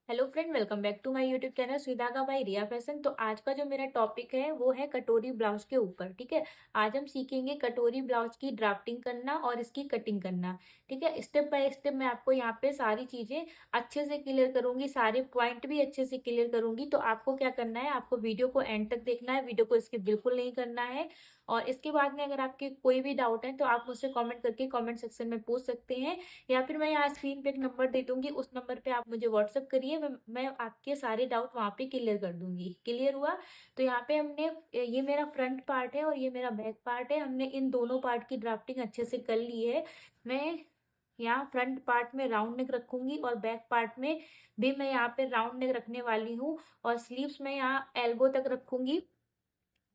Hello friend, welcome back to my YouTube channel सुधागा by Riya fashion. तो आज का जो मेरा टॉपिक है वो है कटोरी ब्लाउज के ऊपर। ठीक है, आज हम सीखेंगे कटोरी ब्लाउज की ड्राफ्टिंग करना और इसकी कटिंग करना। ठीक है, स्टेप बाय स्टेप मैं आपको यहाँ पे सारी चीजें अच्छे से क्लियर करूंगी, सारे पॉइंट भी अच्छे से क्लियर करूंगी। तो आपको क्या करना है, आपको वीडियो को एंड तक देखना है, वीडियो को स्किप बिल्कुल नहीं करना है। और इसके बाद में अगर आपके कोई भी डाउट है तो आप मुझसे कमेंट करके कमेंट सेक्शन में पूछ सकते हैं, या फिर मैं यहाँ स्क्रीन पे एक नंबर दे दूंगी, उस नंबर पे आप मुझे व्हाट्सअप करिए, मैं आपके सारे डाउट वहाँ पे क्लियर कर दूंगी। क्लियर हुआ? तो यहाँ पे हमने, ये मेरा फ्रंट पार्ट है और ये मेरा बैक पार्ट है, हमने इन दोनों पार्ट की ड्राफ्टिंग अच्छे से कर ली है। मैं यहाँ फ्रंट पार्ट में राउंड नेक रखूंगी और बैक पार्ट में भी मैं यहाँ पे राउंड नेक रखने वाली हूँ, और स्लीव्स में यहाँ एल्बो तक रखूंगी।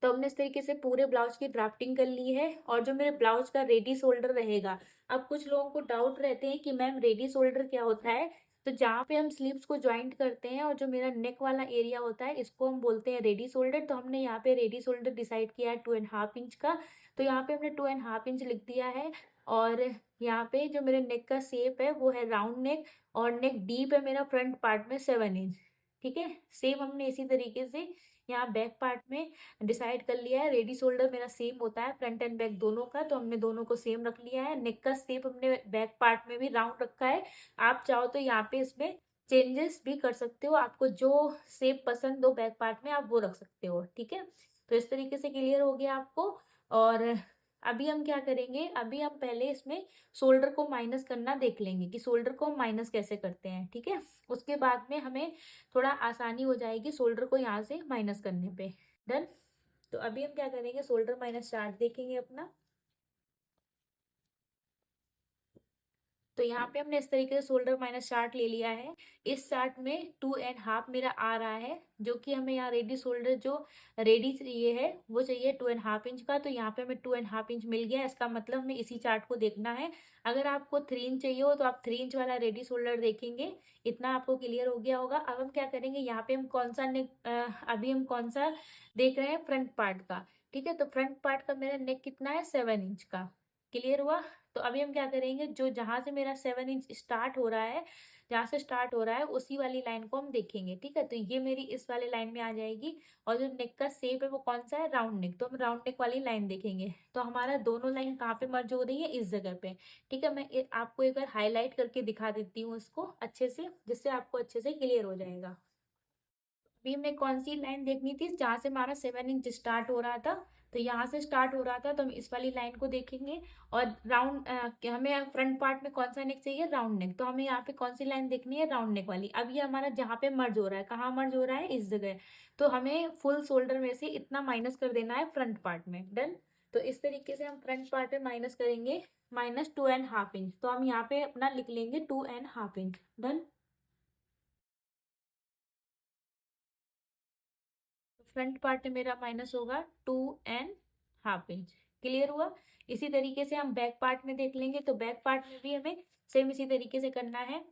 तो हमने इस तरीके से पूरे ब्लाउज की ड्राफ्टिंग कर ली है। और जो मेरे ब्लाउज का रेडी शोल्डर रहेगा, अब कुछ लोगों को डाउट रहते हैं कि मैम रेडी शोल्डर क्या होता है। तो जहाँ पे हम स्लीव्स को ज्वाइंट करते हैं और जो मेरा नेक वाला एरिया होता है, इसको हम बोलते हैं रेडी शोल्डर। तो हमने यहाँ पे रेडी शोल्डर डिसाइड किया है 2.5 इंच का। तो यहाँ पे हमने 2.5 इंच लिख दिया है। और यहाँ पे जो मेरे नेक का शेप है वो है राउंड नेक, और नेक डीप है मेरा फ्रंट पार्ट में 7 इंच। ठीक है, सेम हमने इसी तरीके से यहाँ बैक पार्ट में डिसाइड कर लिया है। रेडी शोल्डर मेरा सेम होता है फ्रंट एंड बैक दोनों का, तो हमने दोनों को सेम रख लिया है। नेक का शेप हमने बैक पार्ट में भी राउंड रखा है। आप चाहो तो यहाँ पे इसमें चेंजेस भी कर सकते हो, आपको जो शेप पसंद हो बैक पार्ट में आप वो रख सकते हो। ठीक है, तो इस तरीके से क्लियर हो गया आपको। और अभी हम क्या करेंगे, अभी हम पहले इसमें शोल्डर को माइनस करना देख लेंगे कि शोल्डर को हम माइनस कैसे करते हैं। ठीक है, उसके बाद में हमें थोड़ा आसानी हो जाएगी शोल्डर को यहाँ से माइनस करने पे। डन। तो अभी हम क्या करेंगे, शोल्डर माइनस चार्ट देखेंगे अपना। तो यहाँ पे हमने इस तरीके से शोल्डर माइनस चार्ट ले लिया है। इस चार्ट में 2.5 मेरा आ रहा है, जो कि हमें यहाँ रेडी शोल्डर जो रेडी चाहिए है वो चाहिए 2.5 इंच का। तो यहाँ पे हमें 2.5 इंच मिल गया, इसका मतलब हमें इसी चार्ट को देखना है। अगर आपको 3 इंच चाहिए हो तो आप 3 इंच वाला रेडी शोल्डर देखेंगे। इतना आपको क्लियर हो गया होगा। अब हम क्या करेंगे, यहाँ पे हम कौन सा नेक, अभी हम कौन सा देख रहे हैं, फ्रंट पार्ट का। ठीक है, तो फ्रंट पार्ट का मेरा नेक कितना है, 7 इंच का। क्लियर हुआ? तो अभी हम क्या करेंगे, जो जहां से मेरा 7 इंच स्टार्ट हो रहा है, जहां से स्टार्ट हो रहा है उसी वाली लाइन को हम देखेंगे। ठीक है, तो ये मेरी इस वाले लाइन में आ जाएगी। और जो नेक का शेप है वो कौन सा है, राउंड नेक, तो हम राउंड नेक वाली लाइन देखेंगे। तो हमारा दोनों लाइन कहाँ पे मर्ज हो रही है, इस जगह पे। ठीक है, मैं आपको एक बार हाईलाइट करके दिखा देती हूँ इसको अच्छे से, जिससे आपको अच्छे से क्लियर हो जाएगा। अभी हमें कौन सी लाइन देखनी थी, जहां से हमारा 7 इंच स्टार्ट हो रहा था। तो यहाँ से स्टार्ट हो रहा था, तो हम इस वाली लाइन को देखेंगे। और राउंड, हमें फ्रंट पार्ट में कौन सा नेक चाहिए, राउंड नेक, तो हमें यहाँ पे कौन सी लाइन देखनी है, राउंड नेक वाली। अब ये हमारा जहाँ पे मर्ज हो रहा है, कहाँ मर्ज हो रहा है, इस जगह। तो हमें फुल शोल्डर में से इतना माइनस कर देना है फ्रंट पार्ट में। डन। तो इस तरीके से हम फ्रंट पार्ट में माइनस करेंगे, -2.5 इंच। तो हम यहाँ पे अपना लिख लेंगे 2.5 इंच। डन। फ्रंट पार्ट में मेरा माइनस होगा 2.5 इंच। क्लियर हुआ? इसी तरीके से हम बैक पार्ट में देख लेंगे। तो बैक पार्ट में भी हमें सेम इसी तरीके से करना है।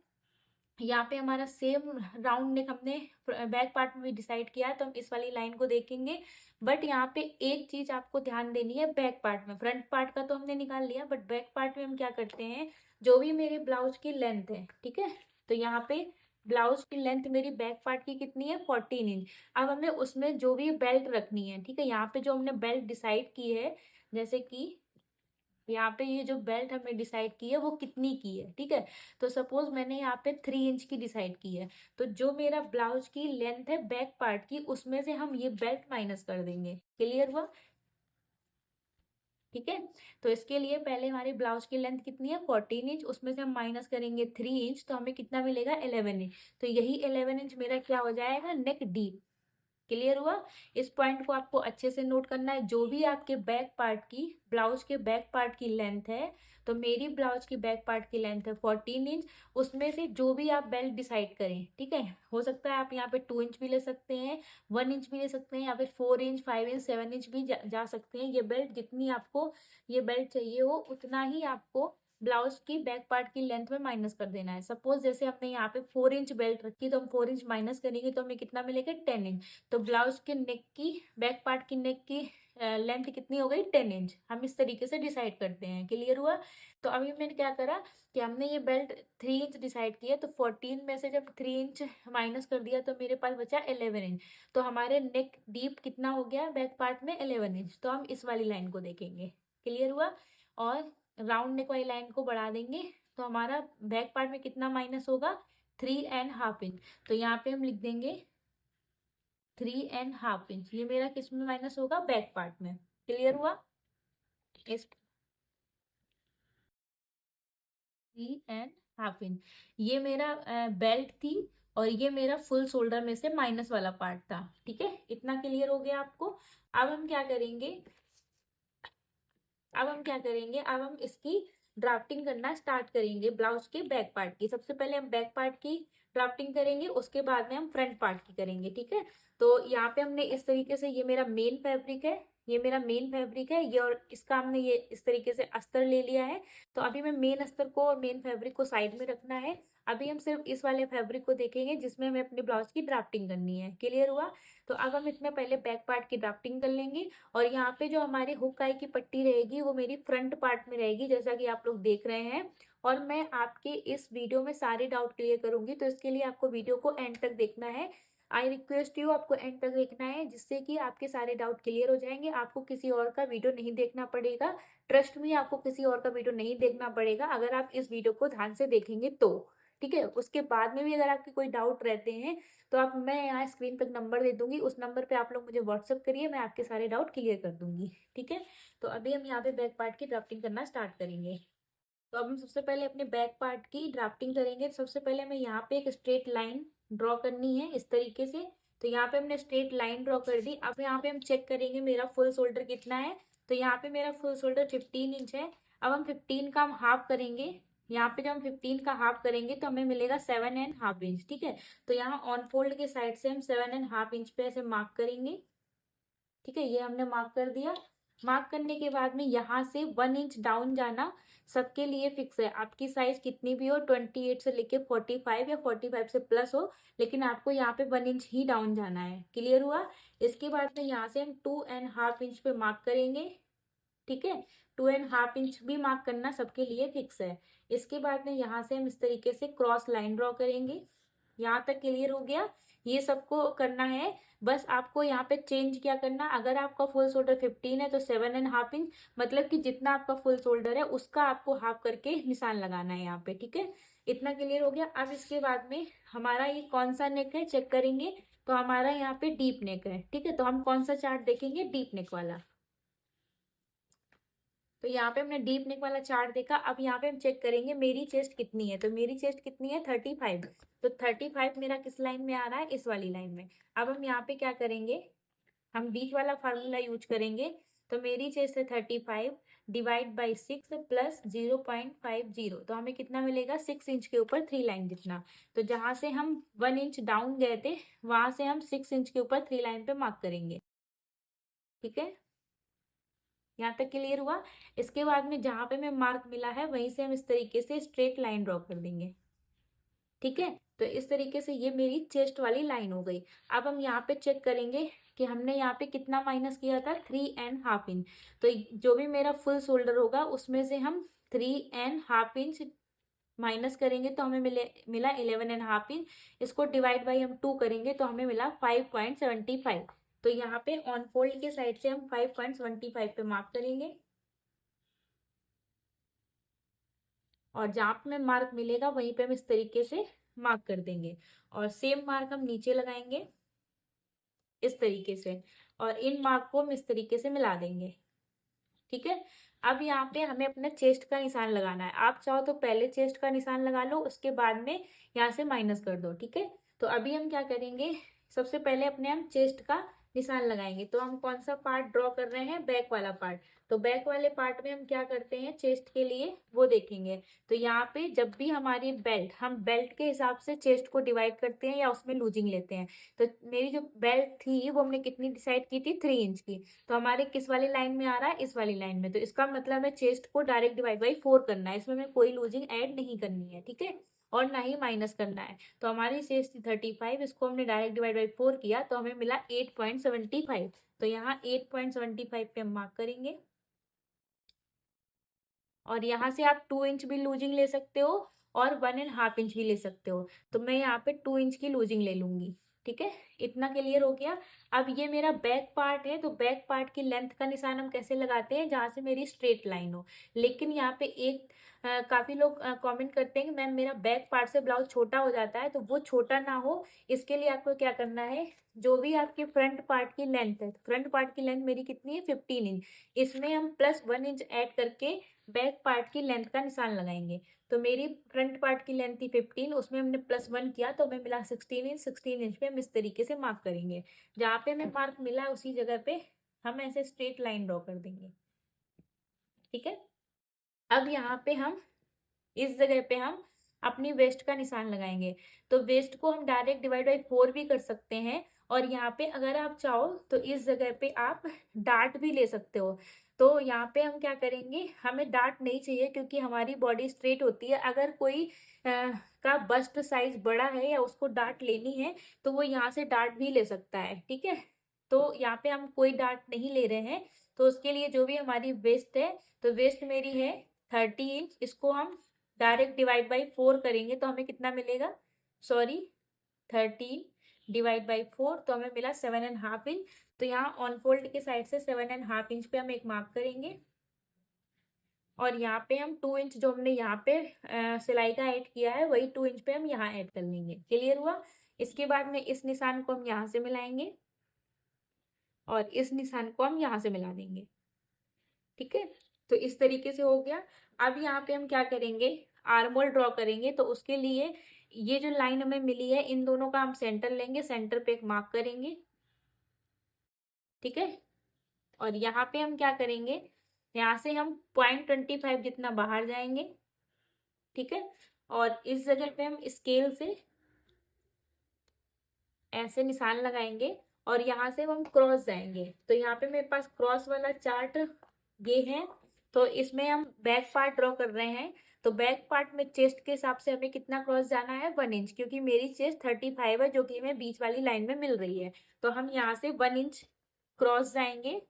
यहाँ पे हमारा सेम राउंड नेक हमने बैक पार्ट में भी डिसाइड किया है, तो हम इस वाली लाइन को देखेंगे। बट यहाँ पे एक चीज आपको ध्यान देनी है, बैक पार्ट में, फ्रंट पार्ट का तो हमने निकाल लिया, बट बैक पार्ट में हम क्या करते हैं, जो भी मेरे ब्लाउज की लेंथ है, ठीक है, तो यहाँ पे ब्लाउज की लेंथ मेरी बैक पार्ट की कितनी है, 14 इंच। अब हमें उसमें जो भी बेल्ट रखनी है, ठीक है, यहाँ पे जो हमने बेल्ट डिसाइड की है, जैसे कि यहाँ पे ये जो बेल्ट हमने डिसाइड की है वो कितनी की है, ठीक है। तो सपोज मैंने यहाँ पे 3 इंच की डिसाइड की है, तो जो मेरा ब्लाउज की लेंथ है बैक पार्ट की, उसमें से हम ये बेल्ट माइनस कर देंगे। क्लियर हुआ? ठीक है, तो इसके लिए पहले हमारी ब्लाउज की लेंथ कितनी है, 14 इंच, उसमें से हम माइनस करेंगे 3 इंच, तो हमें कितना मिलेगा, 11 इंच। तो यही 11 इंच मेरा क्या हो जाएगा, नेक डीप। क्लियर हुआ? इस पॉइंट को आपको अच्छे से नोट करना है। जो भी आपके बैक पार्ट की, ब्लाउज के बैक पार्ट की लेंथ है, तो मेरी ब्लाउज की बैक पार्ट की लेंथ है 14 इंच, उसमें से जो भी आप बेल्ट डिसाइड करें, ठीक है, हो सकता है आप यहाँ पे 2 इंच भी ले सकते हैं, 1 इंच भी ले सकते हैं, या फिर 4 इंच, 5 इंच, 7 इंच भी जा सकते हैं। ये बेल्ट जितनी आपको ये बेल्ट चाहिए हो, उतना ही आपको ब्लाउज की बैक पार्ट की लेंथ में माइनस कर देना है। सपोज जैसे हमने यहाँ पे 4 इंच बेल्ट रखी, तो हम 4 इंच माइनस करेंगे तो हमें कितना मिलेगा, 10 इंच। तो ब्लाउज के नेक की, बैक पार्ट की नेक की लेंथ कितनी हो गई 10 इंच, हम इस तरीके से डिसाइड करते हैं। क्लियर हुआ? तो अभी मैंने क्या करा कि हमने ये बेल्ट 3 इंच डिसाइड किया, तो 14 में से जब 3 इंच माइनस कर दिया तो मेरे पास बचा 11 इंच। तो हमारे नेक डीप कितना हो गया बैक पार्ट में 11 इंच। तो हम इस वाली लाइन को देखेंगे। क्लियर हुआ? और राउंड नेक वाली लाइन को बढ़ा देंगे तो हमारा बैक पार्ट में कितना माइनस होगा 3.5 इंच। तो यहाँ पे हम लिख देंगे 3.5 इंच। ये मेरा किस में माइनस होगा बैक पार्ट में। क्लियर हुआ? इस 3.5 इंच ये मेरा बेल्ट थी, और ये मेरा फुल शोल्डर में से माइनस वाला पार्ट था। ठीक है, इतना क्लियर हो गया आपको? अब हम क्या करेंगे, अब हम इसकी ड्राफ्टिंग करना स्टार्ट करेंगे ब्लाउज के बैक पार्ट की। सबसे पहले हम बैक पार्ट की ड्राफ्टिंग करेंगे, उसके बाद में हम फ्रंट पार्ट की करेंगे। ठीक है, तो यहाँ पे हमने इस तरीके से, ये मेरा मेन फैब्रिक है, ये, और इसका हमने ये इस तरीके से अस्तर ले लिया है। तो अभी मैं मेन अस्तर को और मेन फैब्रिक को साइड में रखना है। अभी हम सिर्फ इस वाले फैब्रिक को देखेंगे जिसमें हमें अपने ब्लाउज की ड्राफ्टिंग करनी है। क्लियर हुआ? तो अब हम इसमें पहले बैक पार्ट की ड्राफ्टिंग कर लेंगे, और यहाँ पे जो हमारी हुक आई की पट्टी रहेगी वो मेरी फ्रंट पार्ट में रहेगी, जैसा कि आप लोग देख रहे हैं। और मैं आपके इस वीडियो में सारे डाउट क्लियर करूंगी, तो इसके लिए आपको वीडियो को एंड तक देखना है। आई रिक्वेस्ट यू, आपको एंड तक देखना है, जिससे कि आपके सारे डाउट क्लियर हो जाएंगे। आपको किसी और का वीडियो नहीं देखना पड़ेगा। ट्रस्ट में, आपको किसी और का वीडियो नहीं देखना पड़ेगा अगर आप इस वीडियो को ध्यान से देखेंगे तो। ठीक है, उसके बाद में भी अगर आपके कोई डाउट रहते हैं तो आप, मैं यहाँ स्क्रीन पर नंबर दे दूंगी, उस नंबर पे आप लोग मुझे व्हाट्सअप करिए, मैं आपके सारे डाउट क्लियर कर दूंगी। ठीक है, तो अभी हम यहाँ पे बैक पार्ट की ड्राफ्टिंग करना स्टार्ट करेंगे। तो अब हम सबसे पहले अपने बैक पार्ट की ड्राफ्टिंग करेंगे। सबसे पहले हमें यहाँ पे एक स्ट्रेट लाइन ड्रॉ करनी है इस तरीके से। तो यहाँ पे हमने स्ट्रेट लाइन ड्रॉ कर दी। अब यहाँ पे हम चेक करेंगे मेरा फुल शोल्डर कितना है। तो यहाँ पे मेरा फुल शोल्डर 15 इंच है। अब हम 15 का हम हाफ करेंगे। यहाँ पे जब हम 15 का हाफ करेंगे तो हमें मिलेगा 7.5 इंच। ठीक है, तो यहाँ ऑन फोल्ड के साइड से हम 7.5 इंच पे ऐसे मार्क करेंगे। ठीक है, ये हमने मार्क कर दिया। मार्क करने के बाद में यहाँ से 1 इंच डाउन जाना सबके लिए फिक्स है। आपकी साइज कितनी भी हो, 28 से लेके 45 या 45 से प्लस हो, लेकिन आपको यहाँ पे 1 इंच ही डाउन जाना है। क्लियर हुआ? इसके बाद में यहाँ से हम 2.5 इंच पे मार्क करेंगे। ठीक है, 2.5 इंच भी मार्क करना सबके लिए फिक्स है। इसके बाद में यहाँ से हम इस तरीके से क्रॉस लाइन ड्रॉ करेंगे। यहाँ तक क्लियर हो गया? ये सबको करना है। बस आपको यहाँ पे चेंज क्या करना, अगर आपका फुल शोल्डर 15 है तो 7.5 इंच, मतलब कि जितना आपका फुल शोल्डर है उसका आपको हाफ करके निशान लगाना है यहाँ पे। ठीक है, इतना क्लियर हो गया? अब इसके बाद में हमारा ये कौन सा नेक है चेक करेंगे। तो हमारा यहाँ पे डीप नेक है। ठीक है, तो हम कौन सा चार्ट देखेंगे, डीप नेक वाला। तो यहाँ पे हमने डीप नेक वाला चार्ट देखा। अब यहाँ पे हम चेक करेंगे मेरी चेस्ट कितनी है। तो मेरी चेस्ट कितनी है 35। तो 35 मेरा किस लाइन में आ रहा है, इस वाली लाइन में। अब हम यहाँ पे क्या करेंगे, हम बीच वाला फार्मूला यूज करेंगे। तो मेरी चेस्ट है 35, डिवाइड बाई 6 प्लस 0.50। तो हमें कितना मिलेगा, 6 इंच के ऊपर 3 लाइन जितना। तो जहां से हम 1 इंच डाउन गए थे वहां से हम 6 इंच के ऊपर 3 लाइन पे मार्क करेंगे। ठीक है, यहाँ तक क्लियर हुआ? इसके बाद में जहां पे हमें मार्क मिला है वहीं से हम इस तरीके से स्ट्रेट लाइन ड्रॉ कर देंगे। ठीक है, तो इस तरीके से ये मेरी चेस्ट वाली लाइन हो गई। अब हम यहाँ पे चेक करेंगे कि हमने यहाँ पे कितना माइनस किया था, 3.5 इंच। तो जो भी मेरा फुल शोल्डर होगा उसमें से हम 3.5 इंच माइनस करेंगे तो हमें मिला 11.5 इंच। इसको डिवाइड बाई हम 2 करेंगे तो हमें मिला 5.75। तो यहाँ पे ऑन फोल्ड के साइड से हम 5.75 पे मार्क करेंगे, और जहाँ पे हमें मार्क मिलेगा वहीं पे हम इस तरीके से मार्क कर देंगे, और सेम मार्क हम नीचे लगाएंगे इस तरीके से, और इन मार्क को हम इस तरीके से मिला देंगे। ठीक है, अब यहाँ पे हमें अपने चेस्ट का निशान लगाना है। आप चाहो तो पहले चेस्ट का निशान लगा लो, उसके बाद में यहाँ से माइनस कर दो। ठीक है, तो अभी हम क्या करेंगे, सबसे पहले अपने हम चेस्ट का निशान लगाएंगे। तो हम कौन सा पार्ट ड्रॉ कर रहे हैं, बैक वाला पार्ट। तो बैक वाले पार्ट में हम क्या करते हैं चेस्ट के लिए वो देखेंगे। तो यहाँ पे जब भी हमारी बेल्ट, हम बेल्ट के हिसाब से चेस्ट को डिवाइड करते हैं या उसमें लूजिंग लेते हैं। तो मेरी जो बेल्ट थी वो हमने कितनी डिसाइड की थी, 3 इंच की। तो हमारे किस वाली लाइन में आ रहा है, इस वाली लाइन में। तो इसका मतलब है चेस्ट को डायरेक्ट डिवाइड बाई 4 करना है, इसमें हमें कोई लूजिंग ऐड नहीं करनी है। ठीक है, और ना ही माइनस करना है। तो हमारी शेष थी 35, इसको हमने डायरेक्ट डिवाइड बाई 4 किया तो हमें मिला 8.75। तो यहाँ 8.75 पे हम मार्क करेंगे। और यहाँ से आप 2 इंच भी लूजिंग ले सकते हो और 1.5 इंच भी ले सकते हो। तो मैं यहाँ पे 2 इंच की लूजिंग ले लूंगी। ठीक है, इतना क्लियर हो गया। अब ये मेरा बैक पार्ट है, तो बैक पार्ट की लेंथ का निशान हम कैसे लगाते हैं, जहाँ से मेरी स्ट्रेट लाइन हो। लेकिन यहाँ पे एक काफी लोग कमेंट करते हैं कि मैम मेरा बैक पार्ट से ब्लाउज छोटा हो जाता है, तो वो छोटा ना हो इसके लिए आपको क्या करना है, जो भी आपके फ्रंट पार्ट की लेंथ है, फ्रंट पार्ट की लेंथ मेरी कितनी है 15 इंच, इसमें हम +1 इंच ऐड करके बैक पार्ट की लेंथ का निशान लगाएंगे। तो मेरी फ्रंट पार्ट की लेंथ थी 15, उसमें हमने +1 किया तो हमें मिला 16 इंच। 16 इंच पे हम इस तरीके से मार्क करेंगे। जहाँ पे हमें मार्क मिला उसी जगह पे हम ऐसे स्ट्रेट लाइन ड्रॉ कर देंगे। ठीक है, अब यहाँ पे हम इस जगह पे हम अपनी वेस्ट का निशान लगाएंगे। तो वेस्ट को हम डायरेक्ट डिवाइड बाई 4 भी कर सकते हैं, और यहाँ पे अगर आप चाहो तो इस जगह पे आप डार्ट भी ले सकते हो। तो यहाँ पे हम क्या करेंगे, हमें डार्ट नहीं चाहिए क्योंकि हमारी बॉडी स्ट्रेट होती है। अगर कोई का बस्ट साइज बड़ा है या उसको डार्ट लेनी है तो वो यहाँ से डार्ट भी ले सकता है। ठीक है, तो यहाँ पे हम कोई डार्ट नहीं ले रहे हैं। तो उसके लिए जो भी हमारी वेस्ट है, तो वेस्ट मेरी है 30 इंच, इसको हम डायरेक्ट डिवाइड बाई 4 करेंगे तो हमें कितना मिलेगा, सॉरी 13 डिवाइड बाई 4, तो हमें मिला 7.5 इंच। तो यहाँ ऑन फोल्ड के साइड से 7.5 इंच पे हम एक मार्क करेंगे। और यहाँ पे हम 2 इंच जो हमने यहाँ पे सिलाई का ऐड किया है वही 2 इंच पे हम यहाँ ऐड कर लेंगे। क्लियर हुआ। इसके बाद में इस निशान को हम यहाँ से मिलाएंगे और इस निशान को हम यहाँ से मिला देंगे। ठीक है, तो इस तरीके से हो गया। अब यहाँ पे हम क्या करेंगे, आर्म होल ड्रॉ करेंगे। तो उसके लिए ये जो लाइन हमें मिली है इन दोनों का हम सेंटर लेंगे, सेंटर पे एक मार्क करेंगे। ठीक है, और यहाँ पे हम क्या करेंगे, यहाँ से हम 0.25 जितना बाहर जाएंगे। ठीक है, और इस जगह पे हम स्केल से ऐसे निशान लगाएंगे और यहाँ से हम क्रॉस जाएंगे। तो यहाँ पे मेरे पास क्रॉस वाला चार्ट ये है। तो इसमें हम बैक पार्ट ड्रॉ कर रहे हैं। तो बैक पार्ट में चेस्ट के हिसाब से हमें कितना क्रॉस जाना है, 1 इंच, क्योंकि मेरी चेस्ट 35 है जो कि हमें बीच वाली लाइन में मिल रही है। तो हम यहाँ से 1 इंच क्रॉस जाएंगे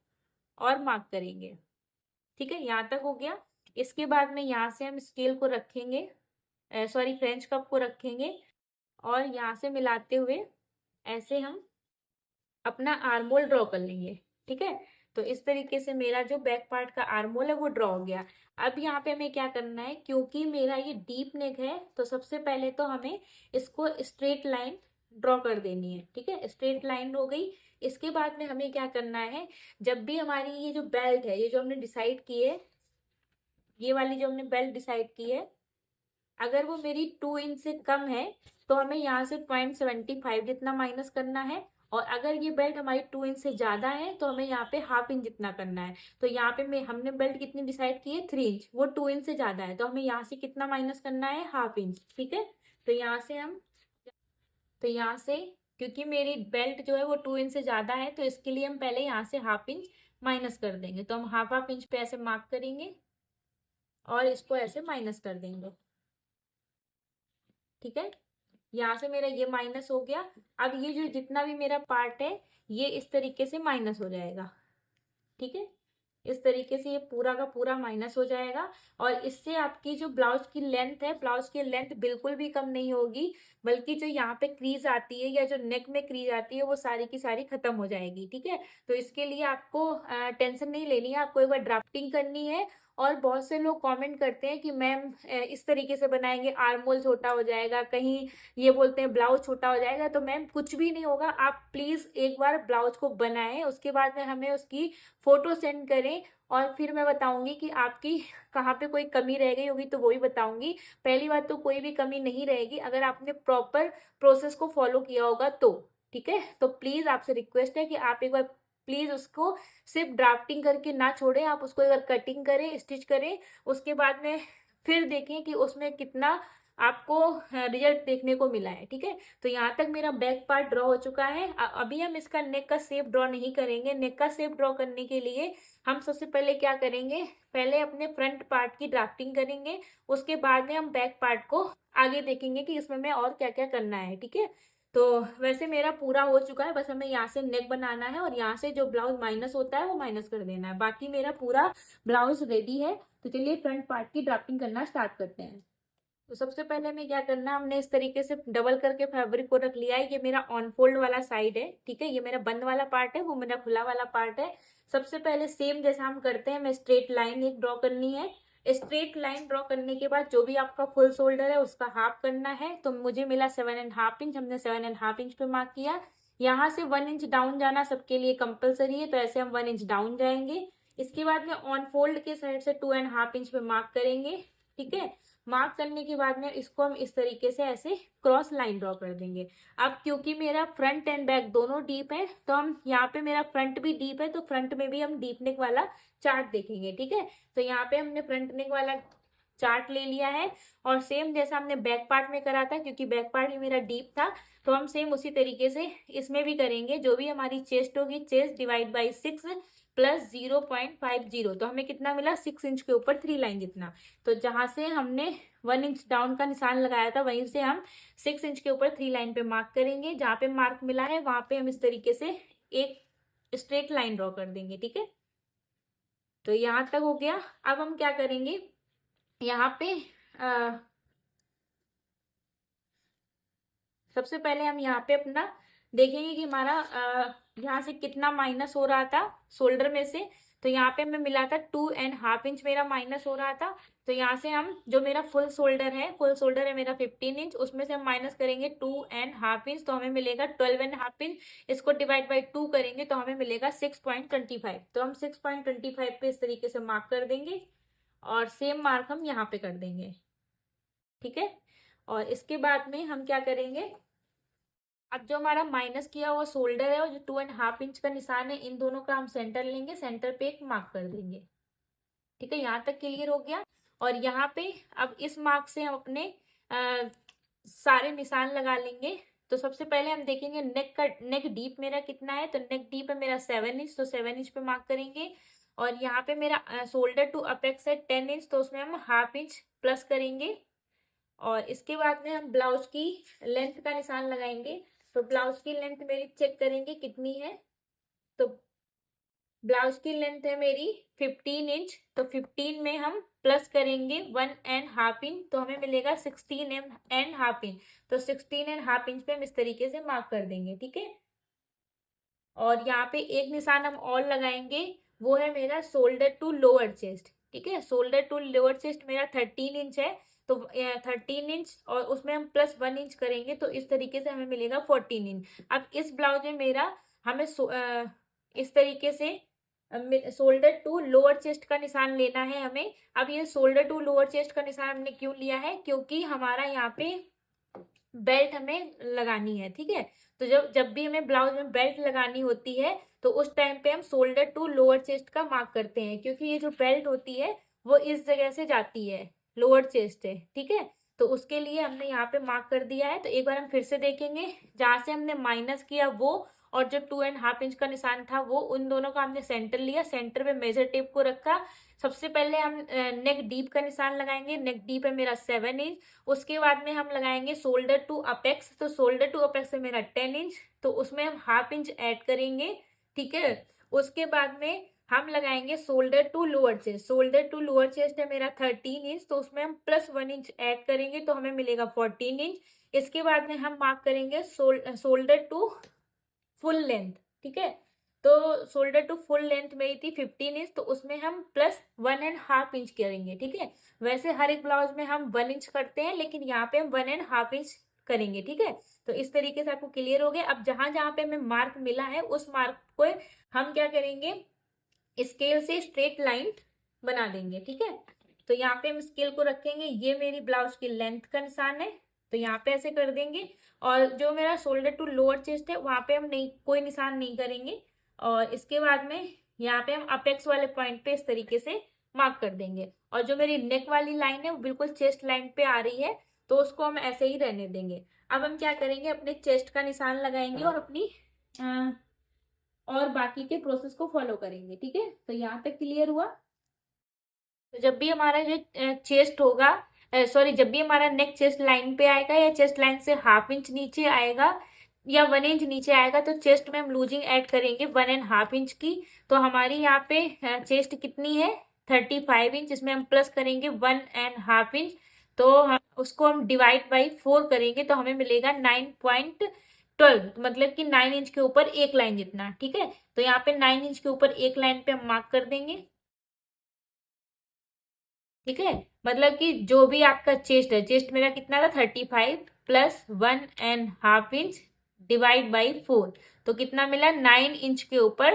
और मार्क करेंगे। ठीक है, यहाँ तक हो गया। इसके बाद में यहाँ से हम स्केल को रखेंगे, सॉरी फ्रेंच कप को रखेंगे और यहाँ से मिलाते हुए ऐसे हम अपना आर्मोल ड्रॉ कर लेंगे। ठीक है, तो इस तरीके से मेरा जो बैक पार्ट का आर्मोल है वो ड्रॉ हो गया। अब यहाँ पे हमें क्या करना है, क्योंकि मेरा ये डीप नेक है तो सबसे पहले तो हमें इसको स्ट्रेट लाइन ड्रॉ कर देनी है। ठीक है, स्ट्रेट लाइन हो गई। इसके बाद में हमें क्या करना है, जब भी हमारी ये जो बेल्ट है, ये जो हमने डिसाइड की है, ये वाली जो हमने बेल्ट डिसाइड की है, अगर वो मेरी 2 इंच से कम है तो हमें यहाँ से 0.75 जितना माइनस करना है। और अगर ये बेल्ट हमारी 2 इंच से ज्यादा है तो हमें यहाँ पे ½ इंच जितना करना है। तो यहाँ पे हमने बेल्ट कितनी डिसाइड की है, 3 इंच, वो 2 इंच से ज्यादा है तो हमें यहाँ से कितना माइनस करना है, ½ इंच। ठीक है, तो यहाँ से हम, तो यहाँ से क्योंकि मेरी बेल्ट जो है वो 2 इंच से ज्यादा है तो इसके लिए हम पहले यहाँ से ½ इंच माइनस कर देंगे। तो हम ½ इंच पे ऐसे मार्क करेंगे और इसको ऐसे माइनस कर देंगे। ठीक है, यहाँ से मेरा ये माइनस हो गया। अब ये जो जितना भी मेरा पार्ट है ये इस तरीके से माइनस हो जाएगा। ठीक है, इस तरीके से ये पूरा का पूरा माइनस हो जाएगा। और इससे आपकी जो ब्लाउज की लेंथ है, ब्लाउज की लेंथ बिल्कुल भी कम नहीं होगी, बल्कि जो यहाँ पे क्रीज आती है या जो नेक में क्रीज आती है वो सारी की सारी खत्म हो जाएगी। ठीक है, तो इसके लिए आपको टेंशन नहीं लेनी है, आपको एक बार ड्राफ्टिंग करनी है। और बहुत से लोग कमेंट करते हैं कि मैम इस तरीके से बनाएंगे आर्म होल छोटा हो जाएगा, कहीं ये बोलते हैं ब्लाउज छोटा हो जाएगा। तो मैम कुछ भी नहीं होगा, आप प्लीज एक बार ब्लाउज को बनाएं, उसके बाद में हमें उसकी फोटो सेंड करें और फिर मैं बताऊंगी कि आपकी कहाँ पे कोई कमी रह गई होगी तो वो भी बताऊंगी। पहली बात तो कोई भी कमी नहीं रहेगी अगर आपने प्रॉपर प्रोसेस को फॉलो किया होगा तो। ठीक है, तो प्लीज आपसे रिक्वेस्ट है कि आप एक बार प्लीज उसको सिर्फ ड्राफ्टिंग करके ना छोड़ें, आप उसको एक बार कटिंग करें, स्टिच करें, उसके बाद में फिर देखें कि उसमें कितना आपको रिजल्ट देखने को मिला है। ठीक है, तो यहाँ तक मेरा बैक पार्ट ड्रॉ हो चुका है। अभी हम इसका नेक का शेप ड्रॉ नहीं करेंगे। नेक का शेप ड्रॉ करने के लिए हम सबसे पहले क्या करेंगे, पहले अपने फ्रंट पार्ट की ड्राफ्टिंग करेंगे, उसके बाद में हम बैक पार्ट को आगे देखेंगे कि इसमें मैं और क्या क्या करना है। ठीक है, तो वैसे मेरा पूरा हो चुका है, बस हमें यहाँ से नेक बनाना है और यहाँ से जो ब्लाउज माइनस होता है वो माइनस कर देना है। बाकी मेरा पूरा ब्लाउज रेडी है। तो चलिए फ्रंट पार्ट की ड्राफ्टिंग करना स्टार्ट करते हैं। तो सबसे पहले हमें क्या करना है, हमने इस तरीके से डबल करके फैब्रिक को रख लिया है। ये मेरा ऑन फोल्ड वाला साइड है। ठीक है, ये मेरा बंद वाला पार्ट है, वो मेरा खुला वाला पार्ट है। सबसे पहले सेम जैसा हम करते हैं, मैं स्ट्रेट लाइन एक ड्रॉ करनी है। स्ट्रेट लाइन ड्रॉ करने के बाद जो भी आपका फुल शोल्डर है उसका हाफ करना है। तो मुझे मिला 7.5 इंच, हमने 7.5 इंच पे मार्क किया। यहाँ से 1 इंच डाउन जाना सबके लिए कंपलसरी है, तो ऐसे हम 1 इंच डाउन जाएंगे। इसके बाद में ऑन फोल्ड के साइड से 2.5 इंच पे मार्क करेंगे। ठीक है, मार्क करने के बाद में इसको हम इस तरीके से ऐसे क्रॉस लाइन ड्रॉ कर देंगे। अब क्योंकि मेरा फ्रंट एंड बैक दोनों डीप है, तो हम यहाँ पे मेरा फ्रंट भी डीप है, तो फ्रंट में भी हम डीप नेक वाला चार्ट देखेंगे। ठीक है, तो यहाँ पे हमने फ्रंट नेक वाला चार्ट ले लिया है और सेम जैसा हमने बैक पार्ट में करा था, क्योंकि बैक पार्ट भी मेरा डीप था, तो हम सेम उसी तरीके से इसमें भी करेंगे। जो भी हमारी चेस्ट होगी, चेस्ट डिवाइड बाई 6 प्लस 0.50, तो हमें कितना मिला, 6 इंच के ऊपर 3 लाइन जितना। तो जहां से हमने 1 इंच डाउन का निशान लगाया था, वहीं से हम 6 इंच के ऊपर 3 लाइन पे मार्क करेंगे। जहाँ पे मार्क मिला है वहां पे हम इस तरीके से एक स्ट्रेट लाइन ड्रॉ कर देंगे। ठीक है, तो यहाँ तक हो गया। अब हम क्या करेंगे, यहाँ पे सबसे पहले हम यहाँ पे अपना देखेंगे कि हमारा यहाँ से कितना माइनस हो रहा था शोल्डर में से। तो यहाँ पे हमें मिला था 2.5 इंच मेरा माइनस हो रहा था। तो यहाँ से हम जो मेरा फुल शोल्डर है मेरा 15 इंच, उसमें से हम माइनस करेंगे 2.5 इंच, तो हमें मिलेगा 12.5 इंच। इसको डिवाइड बाई 2 करेंगे तो हमें मिलेगा 6.25। तो हम 6.25 पे इस तरीके से मार्क कर देंगे और सेम मार्क हम यहाँ पे कर देंगे। ठीक है, और इसके बाद में हम क्या करेंगे, अब जो हमारा माइनस किया हुआ शोल्डर है और जो 2.5 इंच का निशान है, इन दोनों का हम सेंटर लेंगे, सेंटर पे एक मार्क कर देंगे। ठीक है, यहाँ तक क्लियर हो गया। और यहाँ पे अब इस मार्क से हम अपने सारे निशान लगा लेंगे। तो सबसे पहले हम देखेंगे नेक डीप मेरा कितना है। तो नेक डीप है मेरा 7 इंच, तो 7 इंच पे मार्क करेंगे। और यहाँ पे मेरा शोल्डर टू अपेक्स है 10 इंच, तो उसमें हम हाफ इंच प्लस करेंगे। और इसके बाद में हम ब्लाउज की लेंथ का निशान लगाएंगे। तो ब्लाउज की लेंथ मेरी चेक करेंगे कितनी है। तो ब्लाउज की लेंथ है मेरी 15 इंच, तो 15 में हम प्लस करेंगे 1.5 इंच, तो हमें मिलेगा 16.5 इंच। तो 16.5 इंच पे हम इस तरीके से मार्क कर देंगे। ठीक है, और यहाँ पे एक निशान हम और लगाएंगे, वो है मेरा शोल्डर टू लोअर चेस्ट। ठीक है, शोल्डर टू लोअर चेस्ट मेरा 13 इंच है, तो 13 इंच और उसमें हम प्लस 1 इंच करेंगे, तो इस तरीके से हमें मिलेगा 14 इंच। अब इस ब्लाउज में मेरा हमें इस तरीके से शोल्डर टू लोअर चेस्ट का निशान लेना है हमें। अब ये शोल्डर टू लोअर चेस्ट का निशान हमने क्यों लिया है, क्योंकि हमारा यहाँ पे बेल्ट हमें लगानी है। ठीक है, तो जब जब भी हमें ब्लाउज में बेल्ट लगानी होती है, तो उस टाइम पे हम शोल्डर टू लोअर चेस्ट का मार्क करते हैं, क्योंकि ये जो बेल्ट होती है वो इस जगह से जाती है, लोअर चेस्ट है। ठीक है, तो उसके लिए हमने यहाँ पे मार्क कर दिया है। तो एक बार हम फिर से देखेंगे, जहां से हमने माइनस किया वो और जो 2.5 इंच का निशान था वो, उन दोनों का हमने सेंटर लिया, सेंटर पे मेजर टेप को रखा। सबसे पहले हम नेक डीप का निशान लगाएंगे। नेक डीप है मेरा 7 इंच। उसके बाद में हम लगाएंगे शोल्डर टू अपेक्स। तो शोल्डर टू अपेक्स है मेरा 10 इंच, तो उसमें हम हाफ इंच ऐड करेंगे। ठीक है, उसके बाद में हम लगाएंगे shoulder to lower chest. Shoulder to lower chest है मेरा 13 इंच, तो उसमें हम प्लस 1 इंच ऐड करेंगे, तो हमें मिलेगा 14 इंच। इसके बाद में हम मार्क करेंगे शोल्डर टू फुल लेंथ। ठीक है, तो शोल्डर टू फुल लेंथ मेरी थी 15 इंच, तो उसमें हम प्लस 1.5 इंच करेंगे। ठीक है, वैसे हर एक ब्लाउज में हम 1 इंच करते हैं, लेकिन यहाँ पे हम 1.5 इंच करेंगे। ठीक है, तो इस तरीके से आपको क्लियर हो गया। अब जहां जहां पे हमें मार्क मिला है, उस मार्क को हम क्या करेंगे, स्केल से स्ट्रेट लाइन बना देंगे। ठीक है, तो यहाँ पे हम स्केल को रखेंगे, ये मेरी ब्लाउज की लेंथ का निशान है, तो यहाँ पे ऐसे कर देंगे। और जो मेरा शोल्डर टू लोअर चेस्ट है, वहां पे हम नहीं, कोई निशान नहीं करेंगे। और इसके बाद में यहाँ पे हम अपेक्स वाले पॉइंट पे इस तरीके से मार्क कर देंगे। और जो मेरी नेक वाली लाइन है वो बिल्कुल चेस्ट लाइन पे आ रही है, तो उसको हम ऐसे ही रहने देंगे। अब हम क्या करेंगे, अपने चेस्ट का निशान लगाएंगे और अपनी और बाकी के प्रोसेस को फॉलो करेंगे। ठीक है, तो यहाँ तक क्लियर हुआ। तो जब भी हमारा जो चेस्ट होगा, सॉरी, जब भी हमारा नेक चेस्ट लाइन पे आएगा या चेस्ट लाइन से ½ इंच नीचे आएगा या 1 इंच नीचे आएगा, तो चेस्ट में हम लूजिंग ऐड करेंगे 1.5 इंच की। तो हमारी यहाँ पे चेस्ट कितनी है, 35 इंच, इसमें हम प्लस करेंगे 1.5 इंच। तो हम उसको हम डिवाइड बाई 4 करेंगे तो हमें मिलेगा 9.12, मतलब कि 9 इंच के ऊपर एक लाइन जितना। ठीक है, तो यहाँ पे 9 इंच के ऊपर एक लाइन पे हम मार्क कर देंगे। ठीक है, मतलब कि जो भी आपका चेस्ट है, चेस्ट मेरा कितना था, 35 प्लस 1.5 इंच डिवाइड बाई 4, तो कितना मिला, 9 इंच के ऊपर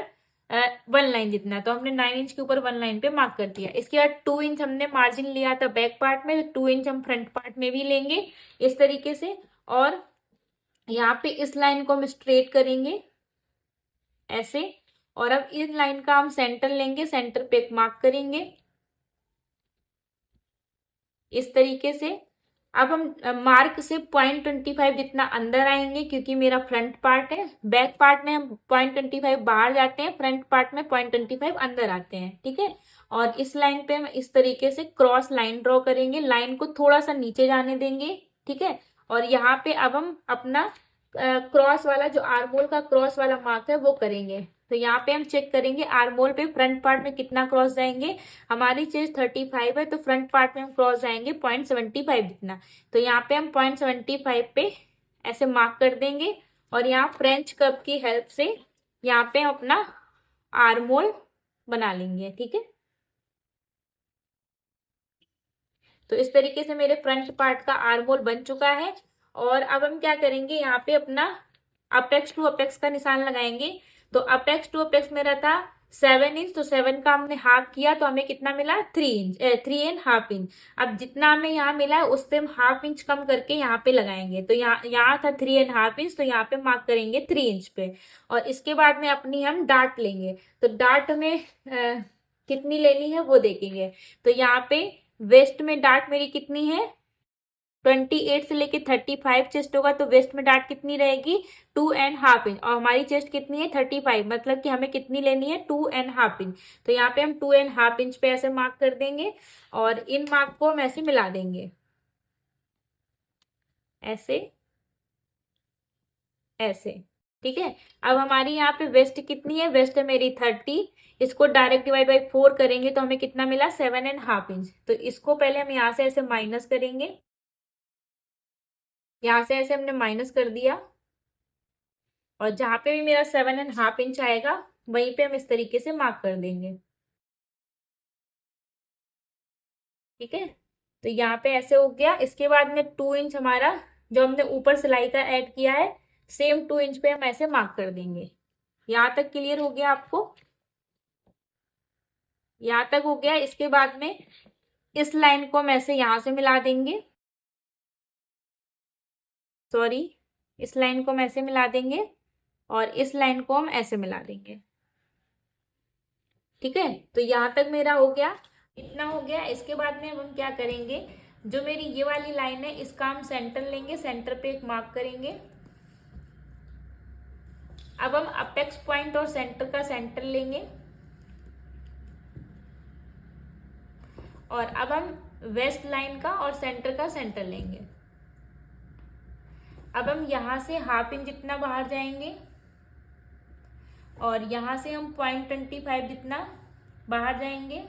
1 लाइन जितना। तो हमने 9 इंच के ऊपर 1 लाइन पे मार्क कर दिया। इसके बाद 2 इंच हमने मार्जिन लिया था बैक पार्ट में, तो 2 इंच हम फ्रंट पार्ट में भी लेंगे इस तरीके से। और यहाँ पे इस लाइन को हम स्ट्रेट करेंगे ऐसे, और अब इन लाइन का हम सेंटर लेंगे, सेंटर पे एक मार्क करेंगे इस तरीके से। अब हम मार्क से 0.25 जितना अंदर आएंगे, क्योंकि मेरा फ्रंट पार्ट है। बैक पार्ट में हम 0.25 बाहर जाते हैं, फ्रंट पार्ट में 0.25 अंदर आते हैं। ठीक है, और इस लाइन पे हम इस तरीके से क्रॉस लाइन ड्रॉ करेंगे, लाइन को थोड़ा सा नीचे जाने देंगे। ठीक है, और यहाँ पे अब हम अपना क्रॉस वाला, जो आर्मोल का क्रॉस वाला मार्क है वो करेंगे। तो यहाँ पे हम चेक करेंगे आर्मोल पे फ्रंट पार्ट में कितना क्रॉस जाएंगे। हमारी चेस्ट 35 है, तो फ्रंट पार्ट में हम क्रॉस जाएंगे 0.75 जितना। तो यहाँ पे हम 0.75 पे ऐसे मार्क कर देंगे, और यहाँ फ्रेंच कर्व की हेल्प से यहाँ पे हम अपना आर्मोल बना लेंगे। ठीक है, तो इस तरीके से मेरे फ्रंट पार्ट का आर्मोल बन चुका है। और अब हम क्या करेंगे, यहाँ पे अपना अपेक्स टू अपेक्स का निशान लगाएंगे। तो अपेक्स टू अपेक्स मेरा था 7 इंच, तो 7 का हमने हाफ किया तो हमें कितना मिला, 3.5 इंच। अब जितना हमें यहाँ मिला है उससे हम ½ इंच कम करके यहाँ पे लगाएंगे। तो यहाँ था 3.5 इंच, तो यहाँ पे मार्क करेंगे 3 इंच पे। और इसके बाद में अपनी हम डार्ट लेंगे। तो डार्ट में कितनी लेनी है वो देखेंगे। तो यहाँ पे वेस्ट में डार्ट मेरी कितनी है, 28 से लेके 35 चेस्ट होगा, तो वेस्ट में डार्ट कितनी रहेगी, 2.5 इंच। और हमारी चेस्ट कितनी है, 35, मतलब कि हमें कितनी लेनी है, 2.5 इंच। तो यहाँ पे हम 2.5 इंच पे ऐसे मार्क कर देंगे, और इन मार्क को हम ऐसे मिला देंगे ऐसे ऐसे। ठीक है, अब हमारी यहाँ पे वेस्ट कितनी है, वेस्ट है मेरी 30, इसको डायरेक्ट डिवाइड बाई 4 करेंगे तो हमें कितना मिला, 7.5 इंच। तो इसको पहले हम यहाँ से ऐसे माइनस करेंगे, यहाँ से ऐसे हमने माइनस कर दिया, और जहां पे भी मेरा 7.5 इंच आएगा वहीं पे हम इस तरीके से मार्क कर देंगे। ठीक है, तो यहाँ पे ऐसे हो गया। इसके बाद में 2 इंच हमारा जो हमने ऊपर सिलाई का ऐड किया है, सेम 2 इंच पे हम ऐसे मार्क कर देंगे। यहाँ तक क्लियर हो गया आपको, यहाँ तक हो गया। इसके बाद में इस लाइन को हम ऐसे यहाँ से मिला देंगे, सॉरी, इस लाइन को हम ऐसे मिला देंगे, और इस लाइन को हम ऐसे मिला देंगे। ठीक है, तो यहाँ तक मेरा हो गया, इतना हो गया। इसके बाद में हम क्या करेंगे, जो मेरी ये वाली लाइन है इसका हम सेंटर लेंगे, सेंटर पे एक मार्क करेंगे। अब हम अपेक्स पॉइंट और सेंटर का सेंटर लेंगे, और अब हम वेस्ट लाइन का और सेंटर का सेंटर लेंगे। अब हम यहाँ से ½ इंच जितना बाहर जाएंगे, और यहाँ से हम 0.25 जितना बाहर जाएंगे,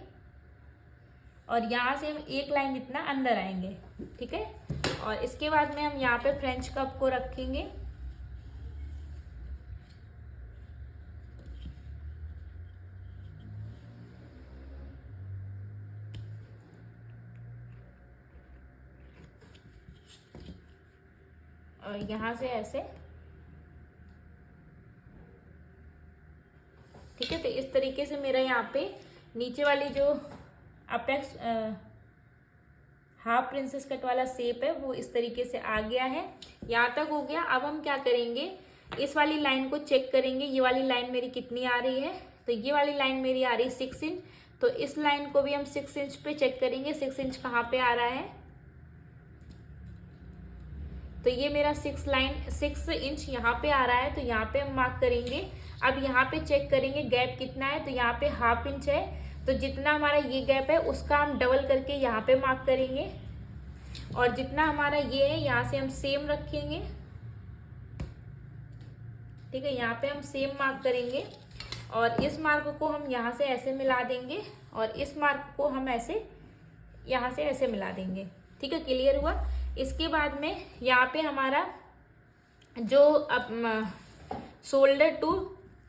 और यहाँ से हम एक लाइन जितना अंदर आएंगे। ठीक है, और इसके बाद में हम यहाँ पे फ्रेंच कप को रखेंगे, और यहाँ से ऐसे। ठीक है, तो इस तरीके से मेरा यहाँ पे नीचे वाली जो अपेक्स हाफ प्रिंसेस कट वाला शेप है वो इस तरीके से आ गया है। यहाँ तक हो गया। अब हम क्या करेंगे, इस वाली लाइन को चेक करेंगे, ये वाली लाइन मेरी कितनी आ रही है। तो ये वाली लाइन मेरी आ रही है 6 इंच, तो इस लाइन को भी हम 6 इंच पे चेक करेंगे, 6 इंच कहाँ पे आ रहा है। तो ये मेरा 6 इंच यहाँ पे आ रहा है, तो यहाँ पे हम मार्क करेंगे। अब यहाँ पे चेक करेंगे गैप कितना है, तो यहाँ पे 1/2 इंच है, तो जितना हमारा ये गैप है उसका हम डबल करके यहाँ पे मार्क करेंगे, और जितना हमारा ये है यहाँ से हम सेम रखेंगे। ठीक है, यहाँ पे हम सेम मार्क करेंगे, और इस मार्क को हम यहाँ से ऐसे मिला देंगे, और इस मार्क को हम ऐसे यहाँ से ऐसे मिला देंगे। ठीक है, क्लियर हुआ। इसके बाद में यहाँ पे हमारा जो अब शोल्डर टू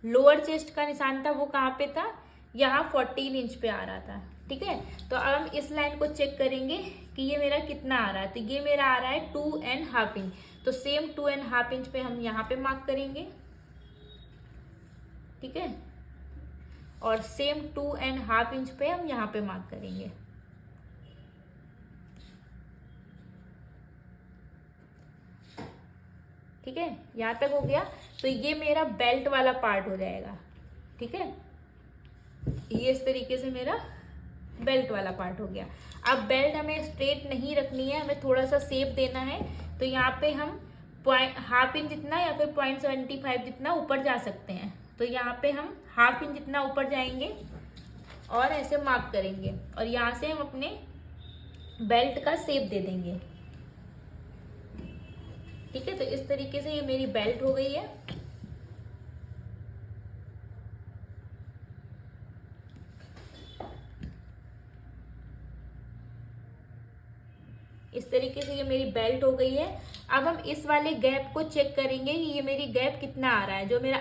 लोअर चेस्ट का निशान था वो कहाँ पे था, यहाँ 14 इंच पे आ रहा था। ठीक है, तो अब हम इस लाइन को चेक करेंगे कि ये मेरा कितना आ रहा है, तो ये मेरा आ रहा है 2.5 इंच। तो सेम 2.5 इंच पे हम यहाँ पे मार्क करेंगे। ठीक है, और सेम 2.5 इंच पे हम यहाँ पे मार्क करेंगे। ठीक है, यहाँ तक हो गया। तो ये मेरा बेल्ट वाला पार्ट हो जाएगा। ठीक है, ये इस तरीके से मेरा बेल्ट वाला पार्ट हो गया। अब बेल्ट हमें स्ट्रेट नहीं रखनी है, हमें थोड़ा सा शेप देना है, तो यहाँ पे हम 1/2 इंच जितना या फिर 0.75 जितना ऊपर जा सकते हैं। तो यहाँ पे हम 1/2 इंच जितना ऊपर जाएंगे और ऐसे मार्क करेंगे, और यहाँ से हम अपने बेल्ट का शेप दे देंगे। ठीक है, तो इस तरीके से ये मेरी बेल्ट हो गई है। इस तरीके से ये मेरी बेल्ट हो गई है। अब हम इस वाले गैप को चेक करेंगे कि ये मेरी गैप कितना आ रहा है। जो मेरा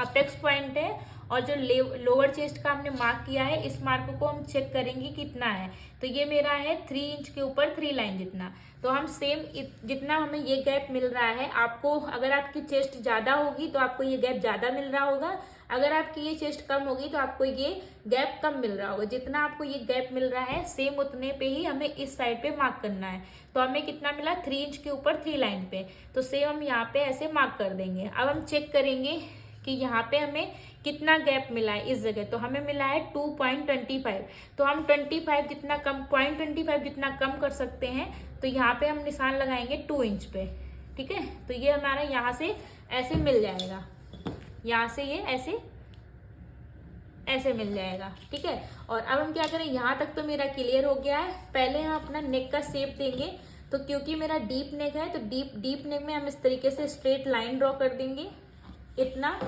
अपेक्स पॉइंट है और जो लोअर चेस्ट का हमने मार्क किया है, इस मार्क को हम चेक करेंगे कितना है। तो ये मेरा है 3 इंच के ऊपर 3 लाइन जितना। तो हम सेम जितना हमें ये गैप मिल रहा है, आपको अगर आपकी चेस्ट ज़्यादा होगी तो आपको ये गैप ज़्यादा मिल रहा होगा, अगर आपकी ये चेस्ट कम होगी तो आपको ये गैप कम मिल रहा होगा। जितना आपको ये गैप मिल रहा है सेम उतने पे ही हमें इस साइड पे मार्क करना है। तो हमें कितना मिला, 3 इंच के ऊपर 3 लाइन पे। तो सेम हम यहाँ पे ऐसे मार्क कर देंगे। अब हम चेक करेंगे कि यहाँ पे हमें कितना गैप मिला है इस जगह। तो हमें मिला है 2.25। तो हम 25 जितना कम 0.25 जितना कम कर सकते हैं। तो यहाँ पे हम निशान लगाएंगे 2 इंच पे। ठीक है, तो ये हमारा यहाँ से ऐसे मिल जाएगा, यहाँ से ये ऐसे मिल जाएगा। ठीक है, और अब हम क्या करें, यहाँ तक तो मेरा क्लियर हो गया है। पहले हम अपना नेक का शेप देंगे। तो क्योंकि मेरा डीप नेक है, तो डीप नेक में हम इस तरीके से स्ट्रेट लाइन ड्रॉ कर देंगे इतना।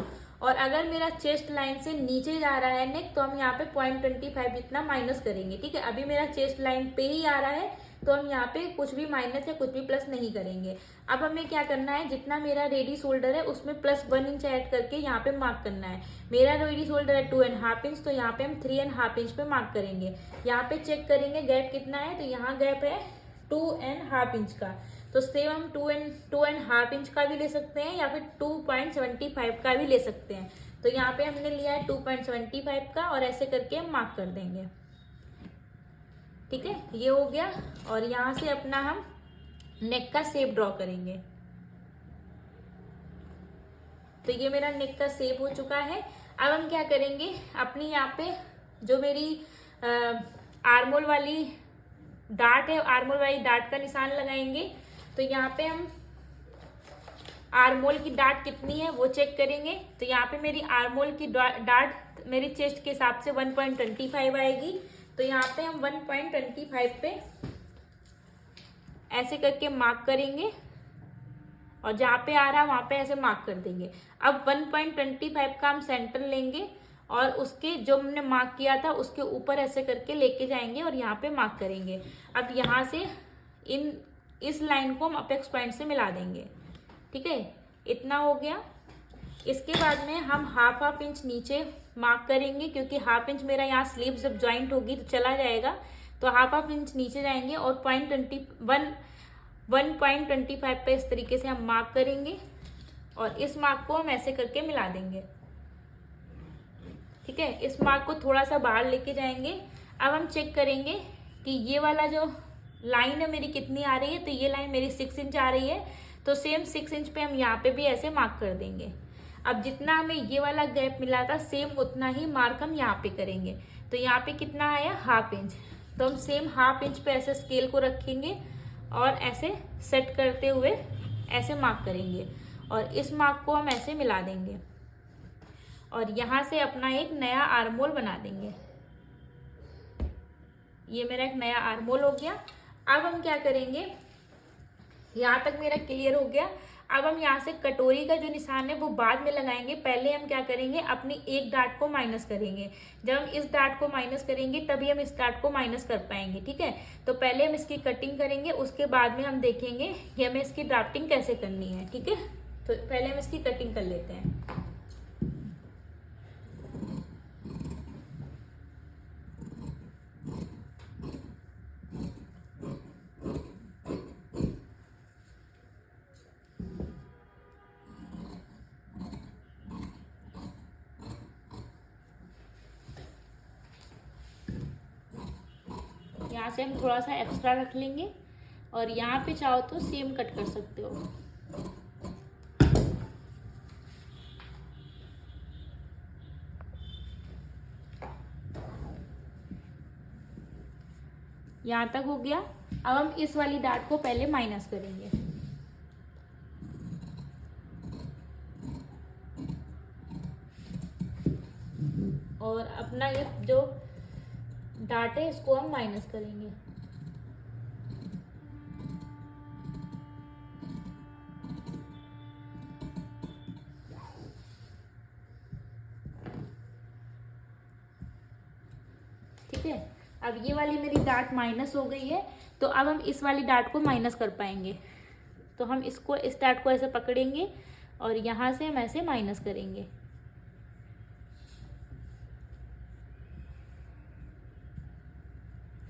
और अगर मेरा चेस्ट लाइन से नीचे जा रहा है नेक, तो हम यहाँ पे 0.25 जितना माइनस करेंगे। ठीक है, अभी मेरा चेस्ट लाइन पे ही आ रहा है, तो हम यहाँ पे कुछ भी माइनस या कुछ भी प्लस नहीं करेंगे। अब हमें क्या करना है, जितना मेरा रेडी शोल्डर है उसमें +1 इंच ऐड करके यहाँ पे मार्क करना है। मेरा रेडी शोल्डर है 2.5 इंच, तो यहाँ पे हम 3.5 इंच पे मार्क करेंगे। यहाँ पे चेक करेंगे गैप कितना है, तो यहाँ गैप है 2.5 इंच का। तो सेम हम 2.5 इंच का भी ले सकते हैं या फिर 2.75 का भी ले सकते हैं। तो यहाँ पे हमने लिया है 2.75 का, और ऐसे करके हम मार्क कर देंगे। ठीक है, ये हो गया। और यहाँ से अपना हम नेक का शेप ड्रॉ करेंगे। तो ये मेरा नेक का शेप हो चुका है। अब हम क्या करेंगे, अपनी यहाँ पे जो मेरी आर्मोल वाली डार्ट है, आर्मोल वाली डार्ट का निशान लगाएंगे। तो यहाँ पे हम आर्मोल की डार्ट कितनी है वो चेक करेंगे। तो यहाँ पे मेरी आर्मोल की डार्ट मेरी चेस्ट के हिसाब से 1.25 आएगी। तो यहाँ पे हम 1.25 पे ऐसे करके मार्क करेंगे, और जहाँ पे आ रहा है वहाँ पे ऐसे मार्क कर देंगे। अब 1.25 का हम सेंटर लेंगे, और उसके जो हमने मार्क किया था उसके ऊपर ऐसे करके लेके जाएंगे और यहाँ पे मार्क करेंगे। अब यहाँ से इस लाइन को हम अपेक्स पॉइंट से मिला देंगे। ठीक है, इतना हो गया। इसके बाद में हम 1/2 इंच नीचे मार्क करेंगे, क्योंकि 1/2 इंच मेरा यहाँ स्लीव जब ज्वाइंट होगी तो चला जाएगा। तो 1/2 इंच नीचे जाएंगे और 1.25 पे इस तरीके से हम मार्क करेंगे, और इस मार्क को हम ऐसे करके मिला देंगे। ठीक है, इस मार्क को थोड़ा सा बाहर लेके जाएंगे। अब हम चेक करेंगे कि ये वाला जो लाइन है मेरी कितनी आ रही है। तो ये लाइन मेरी 6 इंच आ रही है। तो सेम 6 इंच पे हम यहाँ पे भी ऐसे मार्क कर देंगे। अब जितना हमें ये वाला गैप मिला था सेम उतना ही मार्क हम यहाँ पे करेंगे। तो यहाँ पे कितना आया, 1/2 इंच। तो हम सेम 1/2 इंच पे ऐसे स्केल को रखेंगे और ऐसे सेट करते हुए ऐसे मार्क करेंगे और इस मार्क को हम ऐसे मिला देंगे और यहाँ से अपना एक नया आर्मोल बना देंगे। ये मेरा एक नया आर्मोल हो गया। अब हम क्या करेंगे, यहाँ तक मेरा क्लियर हो गया। अब हम यहाँ से कटोरी का जो निशान है वो बाद में लगाएंगे। पहले हम क्या करेंगे, अपनी एक डार्ट को माइनस करेंगे। जब हम इस डार्ट को माइनस करेंगे तभी हम इस डार्ट को माइनस कर पाएंगे। ठीक है, तो पहले हम इसकी कटिंग करेंगे, उसके बाद में हम देखेंगे कि हमें इसकी ड्राफ्टिंग कैसे करनी है। ठीक है, तो पहले हम इसकी कटिंग कर लेते हैं। यहाँ से हम थोड़ा सा एक्स्ट्रा रख लेंगे और यहाँ पे चाहो तो सेम कट कर सकते हो। यहाँ तक हो गया। अब हम इस वाली डार्ट को पहले माइनस करेंगे। और अपना ये जो डार्ट है इसको हम माइनस करेंगे। ठीक है, अब ये वाली मेरी डार्ट माइनस हो गई है, तो अब हम इस वाली डार्ट को माइनस कर पाएंगे। तो हम इसको, इस डार्ट को ऐसे पकड़ेंगे और यहाँ से हम ऐसे माइनस करेंगे।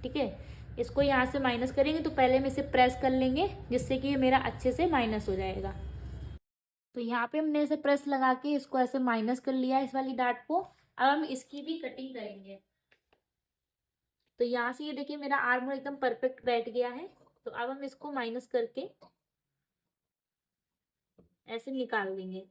ठीक है, इसको यहाँ से माइनस करेंगे तो पहले हम इसे प्रेस कर लेंगे जिससे कि ये मेरा अच्छे से माइनस हो जाएगा। तो यहाँ पे हमने ऐसे प्रेस लगा के इसको ऐसे माइनस कर लिया इस वाली डार्ट को। अब हम इसकी भी कटिंग करेंगे। तो यहाँ से ये देखिए मेरा आर्म एकदम परफेक्ट बैठ गया है। तो अब हम इसको माइनस करके ऐसे निकाल देंगे।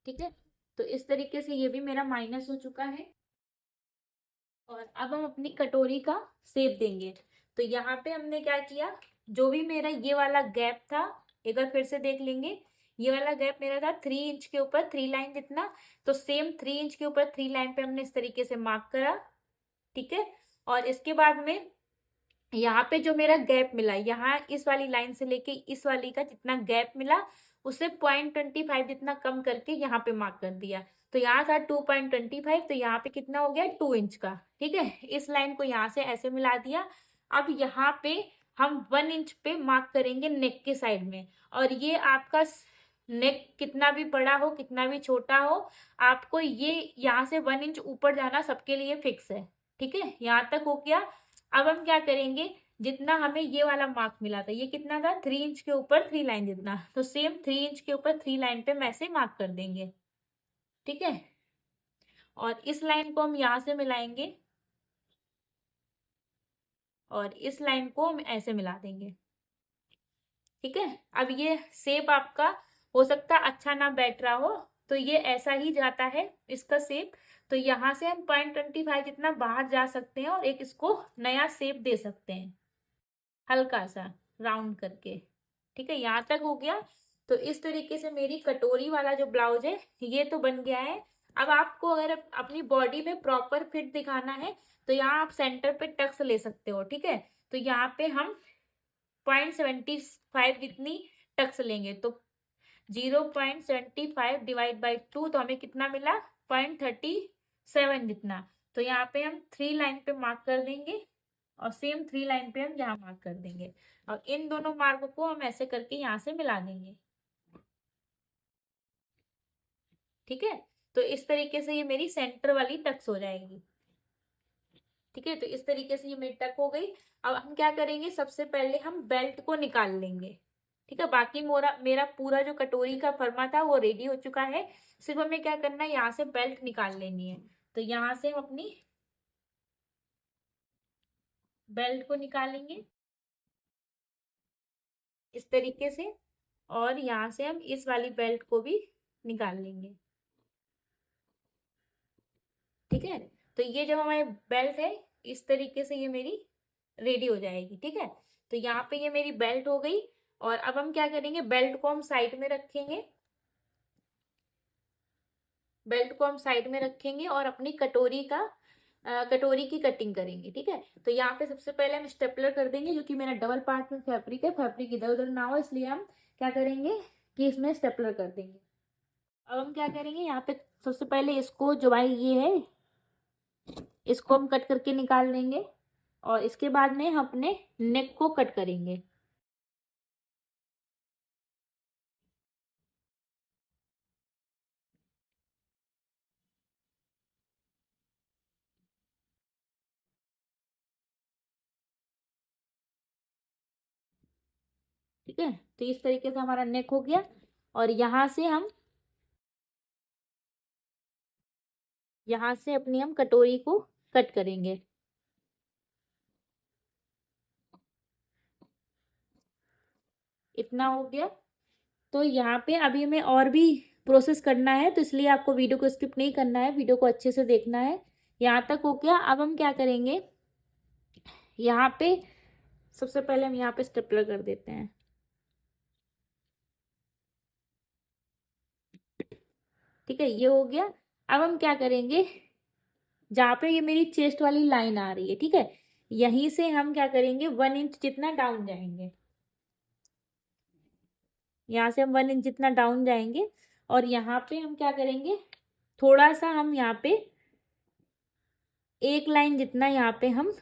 ठीक है, तो इस तरीके से ये भी मेरा माइनस हो चुका है। और अब हम अपनी कटोरी का शेप देंगे। तो यहाँ पे हमने क्या किया, जो भी मेरा ये वाला गैप था, एक बार फिर से देख लेंगे। ये वाला गैप मेरा था 3 इंच के ऊपर 3 लाइन जितना। तो सेम 3 इंच के ऊपर 3 लाइन पे हमने इस तरीके से मार्क करा। ठीक है, और इसके बाद में यहाँ पे जो मेरा गैप मिला, यहाँ इस वाली लाइन से लेके इस वाली का जितना गैप मिला उसे 0.25 जितना कम करके यहाँ पे मार्क कर दिया। तो यहाँ था 2.25, तो यहाँ पे कितना हो गया 2 इंच का। ठीक है, इस लाइन को यहाँ से ऐसे मिला दिया। अब यहाँ पे हम 1 इंच पे मार्क करेंगे नेक के साइड में। और ये आपका नेक कितना भी बड़ा हो कितना भी छोटा हो, आपको ये यहाँ से 1 इंच ऊपर जाना सबके लिए फिक्स है। ठीक है, यहाँ तक हो गया। अब हम क्या करेंगे, जितना हमें ये वाला मार्क मिला था, ये कितना था 3 इंच के ऊपर 3 लाइन जितना, तो सेम 3 इंच के ऊपर 3 लाइन पे हम ऐसे मार्क कर देंगे। ठीक है, और इस लाइन को हम यहाँ से मिलाएंगे और इस लाइन को हम ऐसे मिला देंगे। ठीक है, अब ये शेप आपका हो सकता है अच्छा ना बैठ रहा हो, तो ये ऐसा ही जाता है इसका शेप। तो यहाँ से हम 0.25 जितना बाहर जा सकते हैं और एक इसको नया शेप दे सकते हैं, हल्का सा राउंड करके। ठीक है, यहाँ तक हो गया। तो इस तरीके से मेरी कटोरी वाला जो ब्लाउज है ये तो बन गया है। अब आपको अगर अपनी बॉडी में प्रॉपर फिट दिखाना है तो यहाँ आप सेंटर पे टक्स ले सकते हो। ठीक है, तो यहाँ पे हम 0.75 जितनी टक्स लेंगे। तो 0.75 डिवाइड बाई 2, तो हमें कितना मिला 0.37 जितना। तो यहाँ पे हम 3 लाइन पे मार्क कर देंगे और सेम 3 लाइन पे हम यहाँ मार्क कर देंगे और इन दोनों मार्क को हम ऐसे करके यहाँ से मिला देंगे। ठीक है, तो इस तरीके से ये मेरी सेंटर वाली टक्स हो जाएगी। ठीक है, तो इस तरीके से ये मेरी टक हो गई। अब हम क्या करेंगे, सबसे पहले हम बेल्ट को निकाल लेंगे। ठीक है, बाकी मोरा मेरा पूरा जो कटोरी का फरमा था वो रेडी हो चुका है। सिर्फ हमें क्या करना है, यहाँ से बेल्ट निकाल लेनी है। तो यहाँ से हम अपनी बेल्ट को निकालेंगे इस तरीके से और यहाँ से हम इस वाली बेल्ट को भी निकाल लेंगे। ठीक है। तो ये जो हमारी बेल्ट है, इस तरीके से ये मेरी रेडी हो जाएगी। ठीक है, तो यहाँ पे ये मेरी बेल्ट हो गई। और अब हम क्या करेंगे, बेल्ट को हम साइड में रखेंगे, बेल्ट को हम साइड में रखेंगे और अपनी कटोरी की कटिंग करेंगे। ठीक है, तो यहाँ पे सबसे पहले हम स्टेपलर कर देंगे, जो कि मेरा डबल पार्ट में फैब्रिक है, फैब्रिक इधर उधर ना हो, इसलिए हम क्या करेंगे कि इसमें स्टेपलर कर देंगे। अब हम क्या करेंगे, यहाँ पे सबसे पहले इसको जो भाई ये है, इसको हम कट करके निकाल लेंगे और इसके बाद में हम अपने नेक को कट करेंगे। ठीक है, तो इस तरीके से हमारा नेक हो गया। और यहाँ से अपनी हम कटोरी को कट करेंगे। इतना हो गया। तो यहाँ पे अभी हमें और भी प्रोसेस करना है, तो इसलिए आपको वीडियो को स्किप नहीं करना है, वीडियो को अच्छे से देखना है। यहाँ तक हो गया। अब हम क्या करेंगे, यहाँ पे सबसे पहले हम यहाँ पे स्टेपलर कर देते हैं। ठीक है, ये हो गया। अब हम क्या करेंगे, जहाँ पे ये मेरी चेस्ट वाली लाइन आ रही है, ठीक है, यहीं से हम क्या करेंगे, 1 इंच जितना डाउन जाएंगे। यहाँ से हम 1 इंच जितना डाउन जाएंगे और यहाँ पे हम क्या करेंगे, थोड़ा सा हम यहाँ पे एक लाइन जितना यहाँ पे हम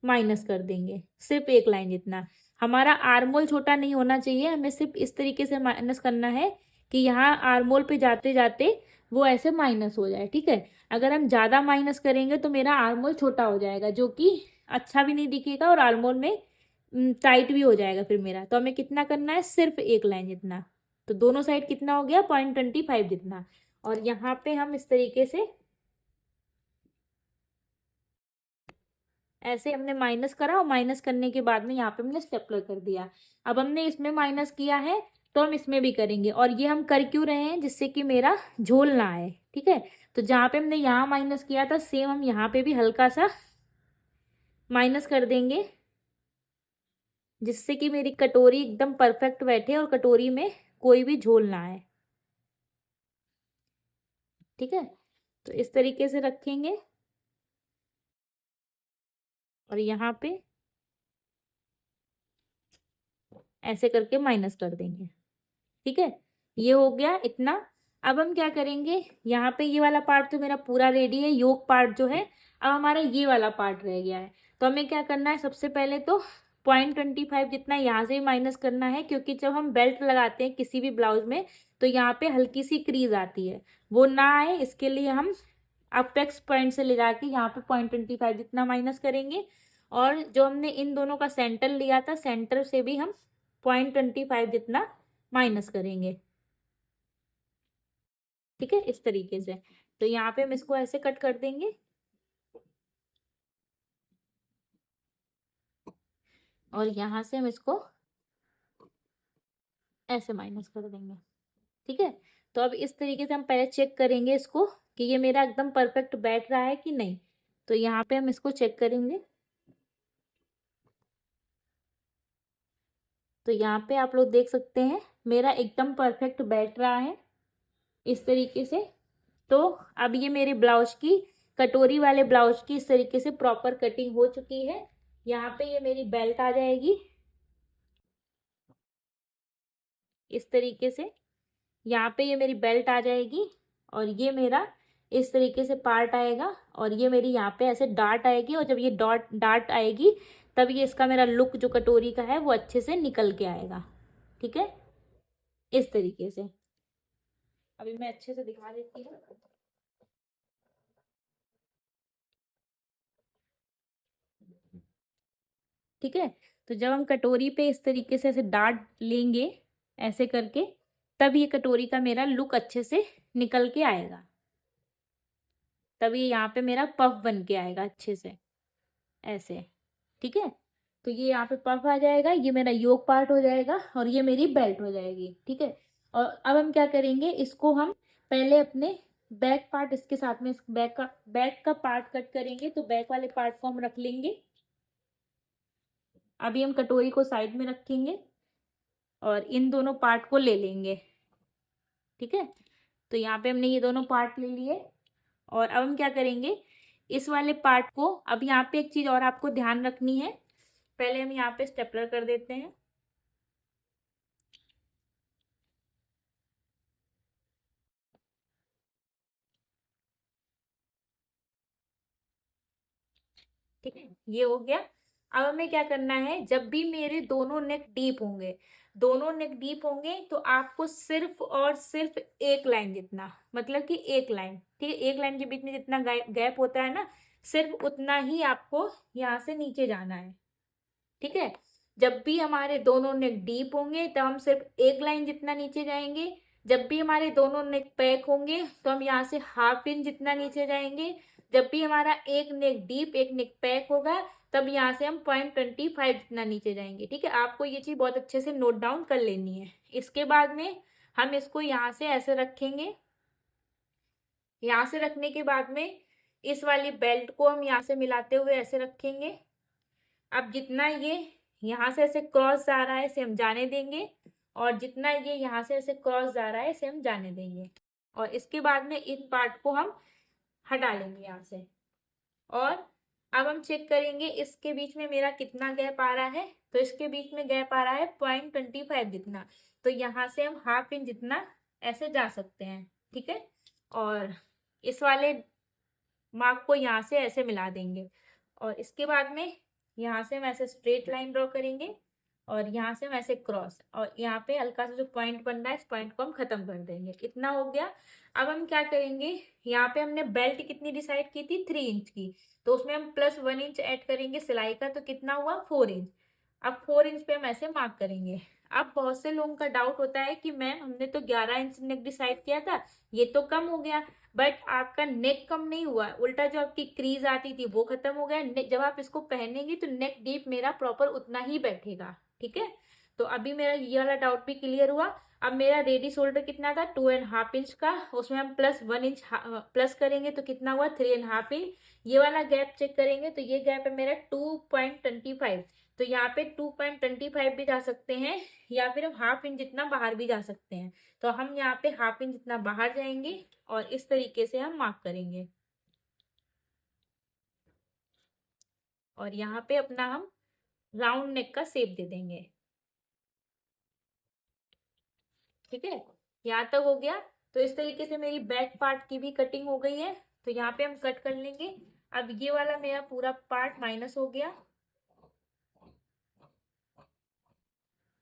माइनस कर देंगे, सिर्फ एक लाइन जितना। हमारा आर्मोल छोटा नहीं होना चाहिए, हमें सिर्फ इस तरीके से माइनस करना है कि यहाँ आर्मोल पे जाते जाते वो ऐसे माइनस हो जाए। ठीक है, अगर हम ज़्यादा माइनस करेंगे तो मेरा आर्मोल छोटा हो जाएगा, जो कि अच्छा भी नहीं दिखेगा और आर्मोल में टाइट भी हो जाएगा फिर मेरा। तो हमें कितना करना है, सिर्फ एक लाइन जितना। तो दोनों साइड कितना हो गया, 0.25 जितना। और यहाँ पे हम इस तरीके से ऐसे हमने माइनस करा और माइनस करने के बाद में यहाँ पे हमने स्टेपलर कर दिया। अब हमने इसमें माइनस किया है तो हम इसमें भी करेंगे, और ये हम कर क्यों रहे हैं, जिससे कि मेरा झोल ना आए। ठीक है, तो जहाँ पे हमने यहाँ माइनस किया था, सेम हम यहाँ पे भी हल्का सा माइनस कर देंगे, जिससे कि मेरी कटोरी एकदम परफेक्ट बैठे और कटोरी में कोई भी झोल ना आए। ठीक है, तो इस तरीके से रखेंगे और यहाँ पे ऐसे करके माइनस कर देंगे। ठीक है, ये हो गया इतना। अब हम क्या करेंगे, यहाँ पे ये वाला पार्ट तो मेरा पूरा रेडी है, योक पार्ट जो है। अब हमारा ये वाला पार्ट रह गया है, तो हमें क्या करना है, सबसे पहले तो 0.25 जितना यहाँ से भी माइनस करना है, क्योंकि जब हम बेल्ट लगाते हैं किसी भी ब्लाउज में तो यहाँ पे हल्की सी क्रीज आती है, वो ना आए इसके लिए हम अपेक्स पॉइंट से ले जाके यहाँ पे 0.25 जितना माइनस करेंगे। और जो हमने इन दोनों का सेंटर लिया था, सेंटर से भी हम 0.25 जितना माइनस करेंगे। ठीक है, इस तरीके से। तो यहाँ पे हम इसको ऐसे कट कर देंगे और यहाँ से हम इसको ऐसे माइनस कर देंगे। ठीक है, तो अब इस तरीके से हम पहले चेक करेंगे इसको कि ये मेरा एकदम परफेक्ट बैठ रहा है कि नहीं। तो यहाँ पे हम इसको चेक करेंगे। तो यहाँ पे आप लोग देख सकते हैं मेरा एकदम परफेक्ट बैठ रहा है इस तरीके से। तो अब ये मेरे ब्लाउज की, कटोरी वाले ब्लाउज की इस तरीके से प्रॉपर कटिंग हो चुकी है। यहाँ पे ये मेरी बेल्ट आ जाएगी इस तरीके से, यहाँ पे ये मेरी बेल्ट आ जाएगी और ये मेरा इस तरीके से पार्ट आएगा और ये मेरी यहाँ पे ऐसे डार्ट आएगी, और जब ये डॉट डार्ट आएगी तब ये इसका मेरा लुक जो कटोरी का है वो अच्छे से निकल के आएगा। ठीक है, इस तरीके से। अभी मैं अच्छे से दिखा देती हूँ। ठीक है, तो जब हम कटोरी पे इस तरीके से ऐसे डार्ट लेंगे ऐसे करके, तब ये कटोरी का मेरा लुक अच्छे से निकल के आएगा, तब ये यहाँ पे मेरा पफ बन के आएगा अच्छे से ऐसे। ठीक है, तो ये यहाँ पे पफ आ जाएगा, ये मेरा योक पार्ट हो जाएगा और ये मेरी बेल्ट हो जाएगी। ठीक है, और अब हम क्या करेंगे, इसको हम पहले अपने बैक पार्ट इसके साथ में, बैक का पार्ट कट करेंगे, तो बैक वाले पार्ट को हम रख लेंगे। अभी हम कटोरी को साइड में रखेंगे और इन दोनों पार्ट को ले लेंगे। ठीक है, तो यहाँ पे हमने ये दोनों पार्ट ले लिए और अब हम क्या करेंगे, इस वाले पार्ट को, अब यहाँ पे एक चीज और आपको ध्यान रखनी है, पहले हम यहाँ पे स्टेपलर कर देते हैं। ठीक है, ये हो गया। अब हमें क्या करना है, जब भी मेरे दोनों नेक डीप होंगे, दोनों नेक डीप होंगे, तो आपको सिर्फ और सिर्फ एक लाइन जितना, मतलब कि एक लाइन, ठीक है, एक लाइन के बीच में जितना गैप होता है ना, सिर्फ उतना ही आपको यहाँ से नीचे जाना है। ठीक है, जब भी हमारे दोनों नेक डीप होंगे तो हम सिर्फ एक लाइन जितना नीचे जाएंगे। जब भी हमारे दोनों नेक पैक होंगे तो हम यहाँ से हाफ इंच जितना नीचे जाएंगे। जब भी हमारा एक नेक डीप एक नेक पैक होगा, तब यहाँ से हम 0.25 जितना नीचे जाएंगे। ठीक है, आपको ये चीज बहुत अच्छे से नोट डाउन कर लेनी है। इसके बाद में हम इसको यहाँ से ऐसे रखेंगे। यहाँ से रखने के बाद में इस वाली बेल्ट को हम यहाँ से मिलाते हुए ऐसे रखेंगे। अब जितना ये यहाँ से ऐसे क्रॉस जा रहा है इसे हम जाने देंगे, और जितना ये यहाँ से ऐसे क्रॉस जा रहा है इसे हम जाने देंगे, और इसके बाद में इन पार्ट को हम हटा लेंगे यहाँ से। और अब हम चेक करेंगे इसके बीच में मेरा कितना गैप आ रहा है, तो इसके बीच में गैप आ रहा है 0.25 जितना, तो यहाँ से हम हाफ इंच जितना ऐसे जा सकते हैं। ठीक है, और इस वाले मार्क को यहाँ से ऐसे मिला देंगे, और इसके बाद में यहाँ से हम ऐसे स्ट्रेट लाइन ड्रॉ करेंगे, और यहाँ से हम ऐसे क्रॉस, और यहाँ पे हल्का सा जो पॉइंट बन रहा है इस पॉइंट को हम खत्म कर देंगे। इतना हो गया। अब हम क्या करेंगे, यहाँ पे हमने बेल्ट कितनी डिसाइड की थी, 3 इंच की, तो उसमें हम +1 इंच ऐड करेंगे सिलाई का, तो कितना हुआ, 4 इंच। अब 4 इंच पे हम ऐसे मार्क करेंगे। अब बहुत से लोगों का डाउट होता है कि मैम हमने तो 11 इंच नेक डिसाइड किया था, ये तो कम हो गया। बट आपका नेक कम नहीं हुआ, उल्टा जो आपकी क्रीज आती थी वो खत्म हो गया। जब आप इसको पहनेंगे तो नेक डीप मेरा प्रॉपर उतना ही बैठेगा। ठीक है, तो अभी मेरा ये वाला डाउट भी क्लियर हुआ। अब मेरा रेडी शोल्डर कितना था, 2.5 इंच का, उसमें हम +1 इंच प्लस करेंगे तो कितना हुआ, 3.5 इंच। ये वाला गैप चेक करेंगे तो ये गैप है मेरा 2.25, तो यहाँ पे 2.25 भी जा सकते हैं, या फिर हम हाफ इंच जितना बाहर भी जा सकते हैं। तो हम यहाँ पे हाफ इंच जितना बाहर जाएंगे और इस तरीके से हम मार्क करेंगे, और यहाँ पे अपना हम राउंड नेक का शेप दे देंगे। ठीक है, यहाँ तक हो गया। तो इस तरीके से मेरी बैक पार्ट की भी कटिंग हो गई है, तो यहाँ पे हम कट कर लेंगे। अब ये वाला मेरा पूरा पार्ट माइनस हो गया।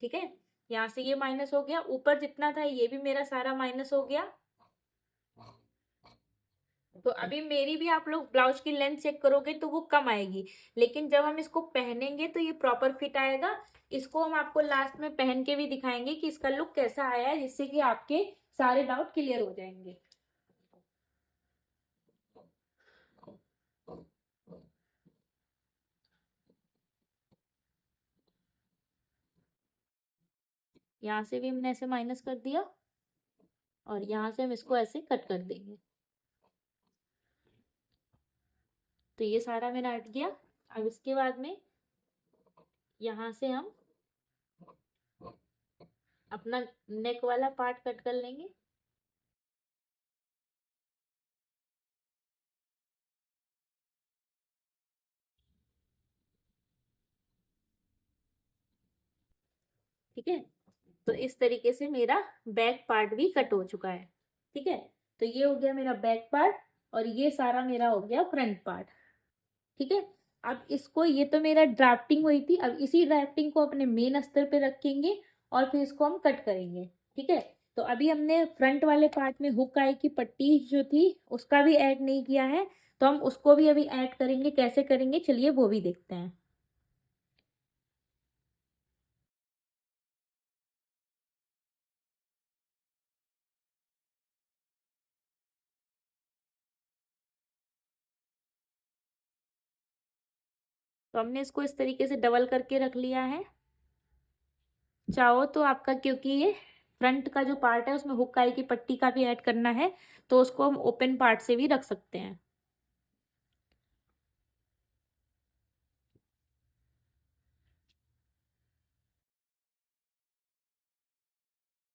ठीक है, यहाँ से ये माइनस हो गया, ऊपर जितना था ये भी मेरा सारा माइनस हो गया। तो अभी मेरी भी आप लोग ब्लाउज की लेंथ चेक करोगे तो वो कम आएगी, लेकिन जब हम इसको पहनेंगे तो ये प्रॉपर फिट आएगा। इसको हम आपको लास्ट में पहन के भी दिखाएंगे कि इसका लुक कैसा आया है, जिससे कि आपके सारे डाउट क्लियर हो जाएंगे। यहाँ से भी हमने ऐसे माइनस कर दिया, और यहाँ से हम इसको ऐसे कट कर देंगे, तो ये सारा मेरा हट गया। अब इसके बाद में यहाँ से हम अपना नेक वाला पार्ट कट कर लेंगे। ठीक है, तो इस तरीके से मेरा बैक पार्ट भी कट हो चुका है। ठीक है, तो ये हो गया मेरा बैक पार्ट, और ये सारा मेरा हो गया फ्रंट पार्ट। ठीक है, अब इसको, ये तो मेरा ड्राफ्टिंग हुई थी, अब इसी ड्राफ्टिंग को अपने मेन अस्तर पे रखेंगे और फिर इसको हम कट करेंगे। ठीक है, तो अभी हमने फ्रंट वाले पार्ट में हुक आई की पट्टी जो थी उसका भी ऐड नहीं किया है, तो हम उसको भी अभी ऐड करेंगे। कैसे करेंगे चलिए वो भी देखते हैं। तो हमने इसको इस तरीके से डबल करके रख लिया है। चाहो तो आपका, क्योंकि ये फ्रंट का जो पार्ट है उसमें हुक आई की पट्टी का भी ऐड करना है, तो उसको हम ओपन पार्ट से भी रख सकते हैं।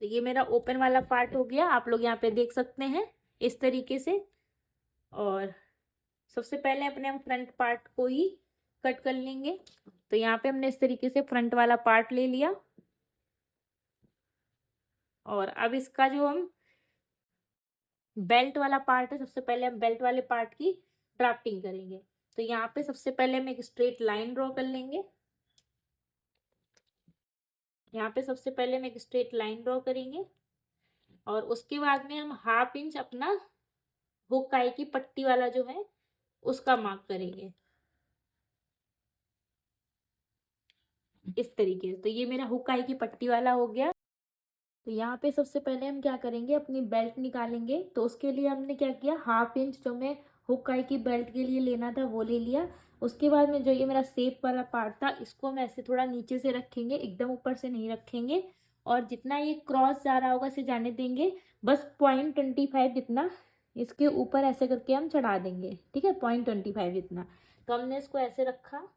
तो ये मेरा ओपन वाला पार्ट हो गया, आप लोग यहाँ पे देख सकते हैं इस तरीके से। और सबसे पहले अपने हम फ्रंट पार्ट को ही कट कर लेंगे। तो यहाँ पे हमने इस तरीके से फ्रंट वाला पार्ट ले लिया, और अब इसका जो हम बेल्ट वाला पार्ट है, सबसे पहले हम बेल्ट वाले पार्ट की ड्राफ्टिंग करेंगे। तो यहाँ पे सबसे पहले हम एक स्ट्रेट लाइन ड्रॉ कर लेंगे। यहाँ पे सबसे पहले हम एक स्ट्रेट लाइन ड्रॉ करेंगे, और उसके बाद में हम 1/2 इंच अपना हुक आई की पट्टी वाला जो है उसका मार्क करेंगे इस तरीके से। तो ये मेरा हुक आई की पट्टी वाला हो गया। तो यहाँ पे सबसे पहले हम क्या करेंगे, अपनी बेल्ट निकालेंगे। तो उसके लिए हमने क्या किया, 1/2 इंच जो मैं हुक आई की बेल्ट के लिए लेना था वो ले लिया। उसके बाद में जो ये मेरा सेप वाला पार्ट था इसको हम ऐसे थोड़ा नीचे से रखेंगे, एकदम ऊपर से नहीं रखेंगे। और जितना ये क्रॉस जा रहा होगा इसे जाने देंगे, बस 0.25 जितना इसके ऊपर ऐसे करके हम चढ़ा देंगे, ठीक है, 0.25 जितना। तो हमने इसको ऐसे रखा,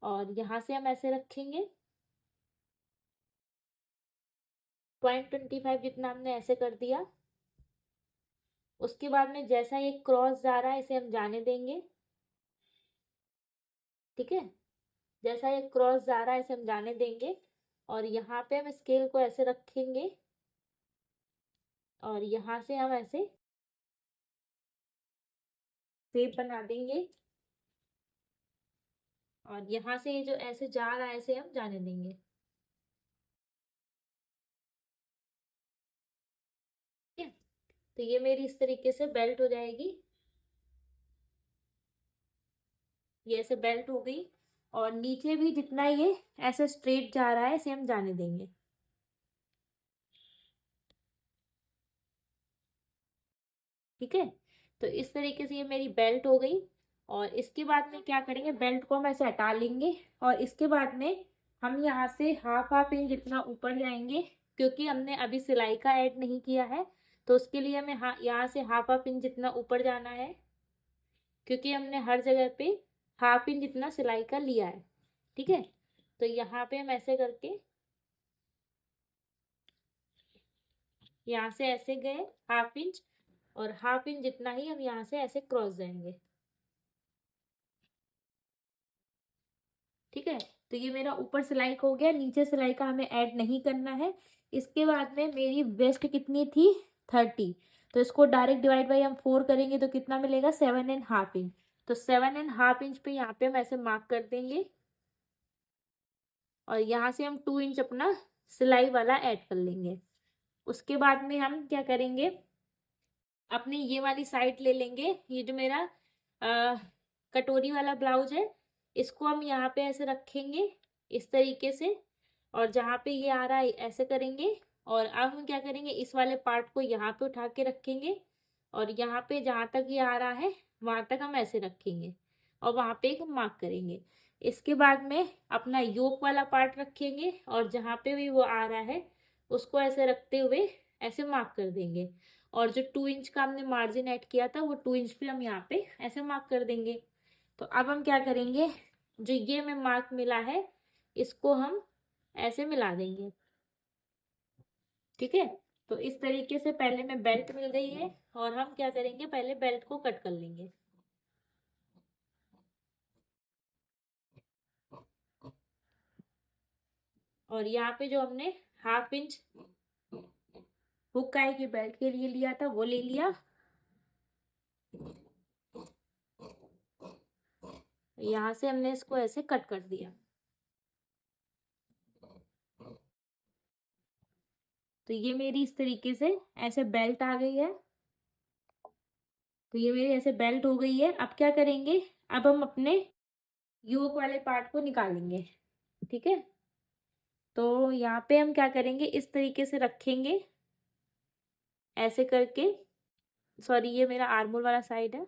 और यहाँ से हम ऐसे रखेंगे 0.25 जितना हमने ऐसे कर दिया। उसके बाद में जैसा ये क्रॉस जा रहा है इसे हम जाने देंगे, ठीक है, जैसा ये क्रॉस जा रहा है इसे हम जाने देंगे। और यहाँ पे हम स्केल को ऐसे रखेंगे, और यहाँ से हम ऐसे शेप बना देंगे, और यहाँ से ये जो ऐसे जा रहा है इसे हम जाने देंगे, ठीक है। तो ये मेरी इस तरीके से बेल्ट हो जाएगी, ये ऐसे बेल्ट हो गई। और नीचे भी जितना ये ऐसे स्ट्रेट जा रहा है इसे हम जाने देंगे, ठीक है। तो इस तरीके से ये मेरी बेल्ट हो गई। और इसके बाद में क्या करेंगे, बेल्ट को हम ऐसे हटा लेंगे, और इसके बाद में हम यहाँ से 1/2 इंच जितना ऊपर जाएंगे, क्योंकि हमने अभी सिलाई का ऐड नहीं किया है। तो उसके लिए हमें यहाँ से 1/2 इंच जितना ऊपर जाना है, क्योंकि हमने हर जगह पे 1/2 इंच जितना सिलाई का लिया है, ठीक है। तो यहाँ पे हम ऐसे करके यहाँ से ऐसे गए 1/2 इंच, और 1/2 इंच जितना ही हम यहाँ से ऐसे क्रॉस जाएंगे, ठीक है। तो ये मेरा ऊपर सिलाई का हो गया, नीचे सिलाई का हमें ऐड नहीं करना है। इसके बाद में मेरी वेस्ट कितनी थी, 30। तो इसको डायरेक्ट डिवाइड बाई हम 4 करेंगे तो कितना मिलेगा, 7.5 इंच। तो 7.5 इंच पे यहाँ पे हम ऐसे मार्क कर देंगे, और यहाँ से हम 2 इंच अपना सिलाई वाला ऐड कर लेंगे। उसके बाद में हम क्या करेंगे, अपनी ये वाली साइड ले लेंगे, ये जो मेरा आ, कटोरी वाला ब्लाउज है इसको हम यहाँ पे ऐसे रखेंगे इस तरीके से, और जहाँ पे ये आ रहा है ऐसे करेंगे। और अब हम क्या करेंगे, इस वाले पार्ट को यहाँ पे उठा के रखेंगे, और यहाँ पे जहाँ तक ये आ रहा है वहां तक हम ऐसे रखेंगे, और वहां पे एक मार्क करेंगे। इसके बाद में अपना योक वाला पार्ट रखेंगे, और जहाँ पे भी वो आ रहा है उसको ऐसे रखते हुए ऐसे मार्क कर देंगे। और जो 2 इंच का हमने मार्जिन ऐड किया था वो 2 इंच पे हम यहाँ पे ऐसे मार्क कर देंगे। तो अब हम क्या करेंगे, जो ये हमें मार्क मिला है इसको हम ऐसे मिला देंगे, ठीक है। तो इस तरीके से पहले में बेल्ट मिल गई है, और हम क्या करेंगे, पहले बेल्ट को कट कर लेंगे। और यहाँ पे जो हमने 1/2 इंच हुक आई की बेल्ट के लिए लिया था वो ले लिया, यहाँ से हमने इसको ऐसे कट कर दिया। तो ये मेरी इस तरीके से ऐसे बेल्ट आ गई है। तो ये मेरी ऐसे बेल्ट हो गई है। अब क्या करेंगे, अब हम अपने योक वाले पार्ट को निकालेंगे, ठीक है। तो यहाँ पे हम क्या करेंगे, इस तरीके से रखेंगे ऐसे करके। सॉरी, ये मेरा आर्मोल वाला साइड है।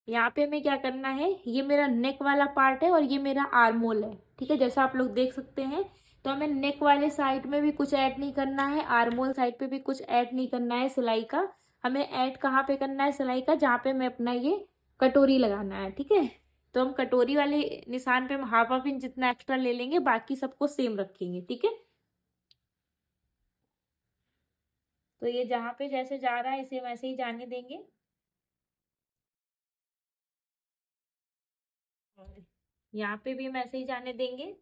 यहाँ पे हमें क्या करना है, ये मेरा नेक वाला पार्ट है और ये मेरा आर्मोल है, ठीक है, जैसा आप लोग देख सकते हैं। तो हमें नेक वाले साइड में भी कुछ ऐड नहीं करना है, आर्मोल साइड पे भी कुछ ऐड नहीं करना है सिलाई का। हमें ऐड कहाँ पे करना है सिलाई का, जहाँ पे हमें अपना ये कटोरी लगाना है, ठीक है। तो हम कटोरी वाले निशान पे हम हाफ हाफ इंच जितना एक्स्ट्रा ले लेंगे, बाकी सबको सेम रखेंगे, ठीक है। तो ये जहाँ पे जैसे जा रहा है इसे वैसे ही जाने देंगे। और यहाँ पे भी हम ऐसे ही जाने देंगे।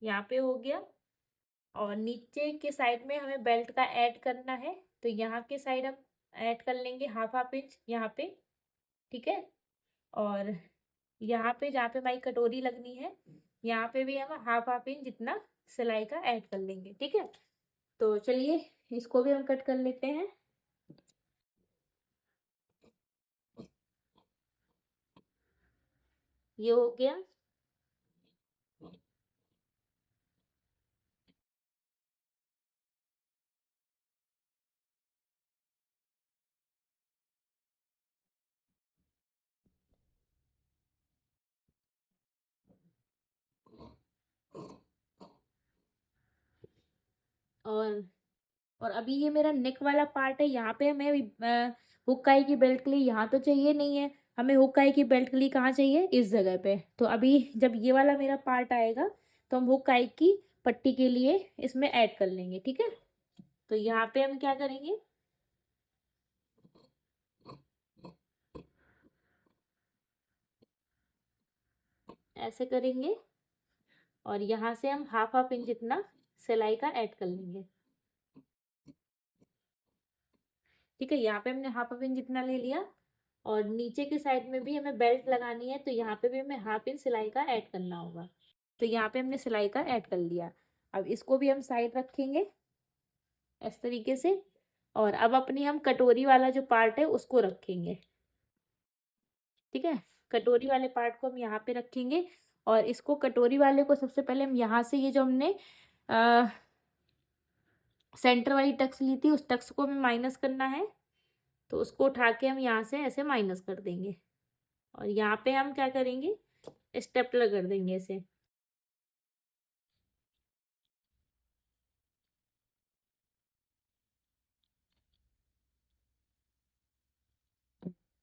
यहाँ पे हो गया। और नीचे के साइड में हमें बेल्ट का ऐड करना है, तो यहाँ के साइड हम ऐड कर लेंगे हाफ हाफ इंच यहाँ पे, ठीक है। और यहाँ पे जहाँ पे हमारी कटोरी लगनी है, यहाँ पे भी हम हाफ हाफ इंच जितना सिलाई का ऐड कर लेंगे, ठीक है। तो चलिए इसको भी हम कट कर लेते हैं। ये हो गया। और और अभी ये मेरा नेक वाला पार्ट है, यहाँ पे हमें हुक काई की बेल्ट के लिए यहाँ तो चाहिए नहीं है, हमें हुक काई की बेल्ट के लिए कहाँ चाहिए, इस जगह पे। तो अभी जब ये वाला मेरा पार्ट आएगा तो हम हुक काई की पट्टी के लिए इसमें ऐड कर लेंगे, ठीक है। तो यहाँ पे हम क्या करेंगे, ऐसे करेंगे और यहाँ से हम हाफ हाफ इंच जितना सिलाई का ऐड कर लेंगे, ठीक है। यहाँ पे हमने हाफ हाफ इंच जितना ले लिया। और नीचे के साइड में भी हमें बेल्ट लगानी है, तो यहाँ पे भी हमें हाफ इंच सिलाई का ऐड करना होगा। तो यहाँ पे हमने सिलाई का ऐड कर लिया। अब इसको भी हम साइड रखेंगे इस तरीके से। और अब अपनी हम कटोरी वाला जो पार्ट है उसको रखेंगे, ठीक है। कटोरी वाले पार्ट को हम यहाँ पे रखेंगे। और इसको कटोरी वाले को सबसे पहले हम यहाँ से, ये जो हमने सेंटर वाली टक्स ली थी उस टक्स को हमें माइनस करना है। तो उसको उठा के हम यहाँ से ऐसे माइनस कर देंगे। और यहाँ पे हम क्या करेंगे, स्टेपलर कर देंगे इसे।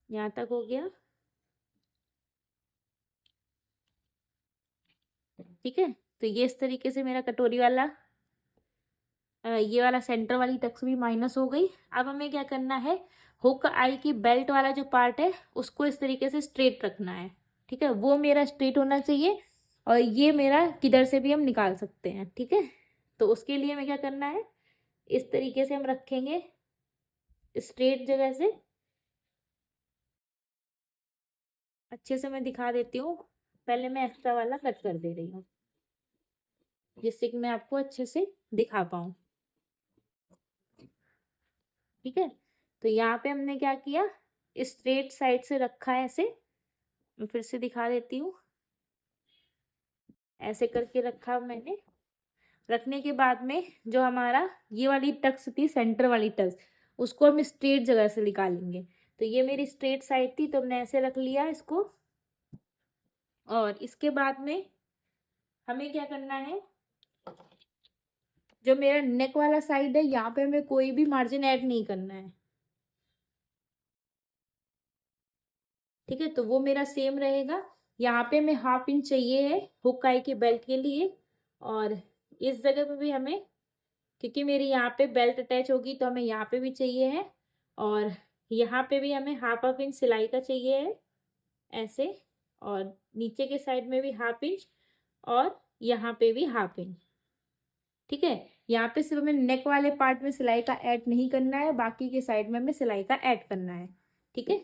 यहाँ तक हो गया, ठीक है। तो ये इस तरीके से मेरा कटोरी वाला ये वाला सेंटर वाली टक्स भी माइनस हो गई। अब हमें क्या करना है, हुक आई की बेल्ट वाला जो पार्ट है उसको इस तरीके से स्ट्रेट रखना है, ठीक है। वो मेरा स्ट्रेट होना चाहिए और ये मेरा किधर से भी हम निकाल सकते हैं, ठीक है। तो उसके लिए हमें क्या करना है, इस तरीके से हम रखेंगे स्ट्रेट जगह से। अच्छे से मैं दिखा देती हूँ, पहले मैं एक्स्ट्रा वाला कट कर दे रही हूँ जिससे कि मैं आपको अच्छे से दिखा पाऊँ, ठीक है। तो यहाँ पे हमने क्या किया, स्ट्रेट साइड से रखा है ऐसे। मैं फिर से दिखा देती हूँ, ऐसे करके रखा मैंने। रखने के बाद में जो हमारा ये वाली टक्स थी, सेंटर वाली टक्स, उसको हम स्ट्रेट जगह से निकालेंगे। तो ये मेरी स्ट्रेट साइड थी तो हमने ऐसे रख लिया इसको। और इसके बाद में हमें क्या करना है, जो मेरा नेक वाला साइड है यहाँ पे हमें कोई भी मार्जिन ऐड नहीं करना है, ठीक है। तो वो मेरा सेम रहेगा। यहाँ पे हमें हाफ इंच चाहिए है हुक आई के बेल्ट के लिए। और इस जगह पे भी हमें, क्योंकि मेरी यहाँ पे बेल्ट अटैच होगी तो हमें यहाँ पे भी चाहिए है। और यहाँ पे भी हमें हाफ हाफ इंच सिलाई का चाहिए है ऐसे। और नीचे के साइड में भी हाफ इंच और यहाँ पे भी हाफ इंच, ठीक है। यहाँ पे सिर्फ हमें नेक वाले पार्ट में सिलाई का ऐड नहीं करना है, बाकी के साइड में हमें सिलाई का ऐड करना है, ठीक है।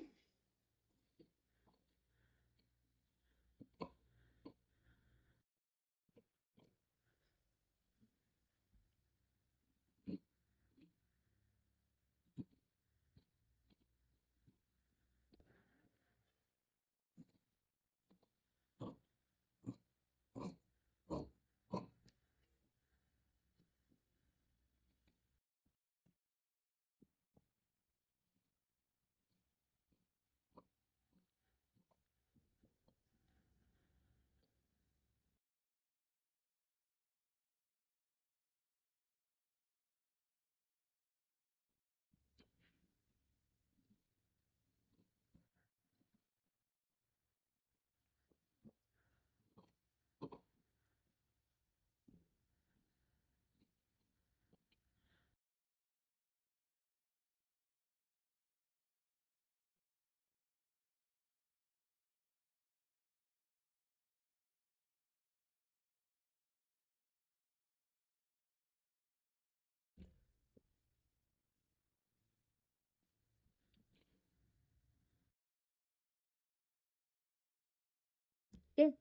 है।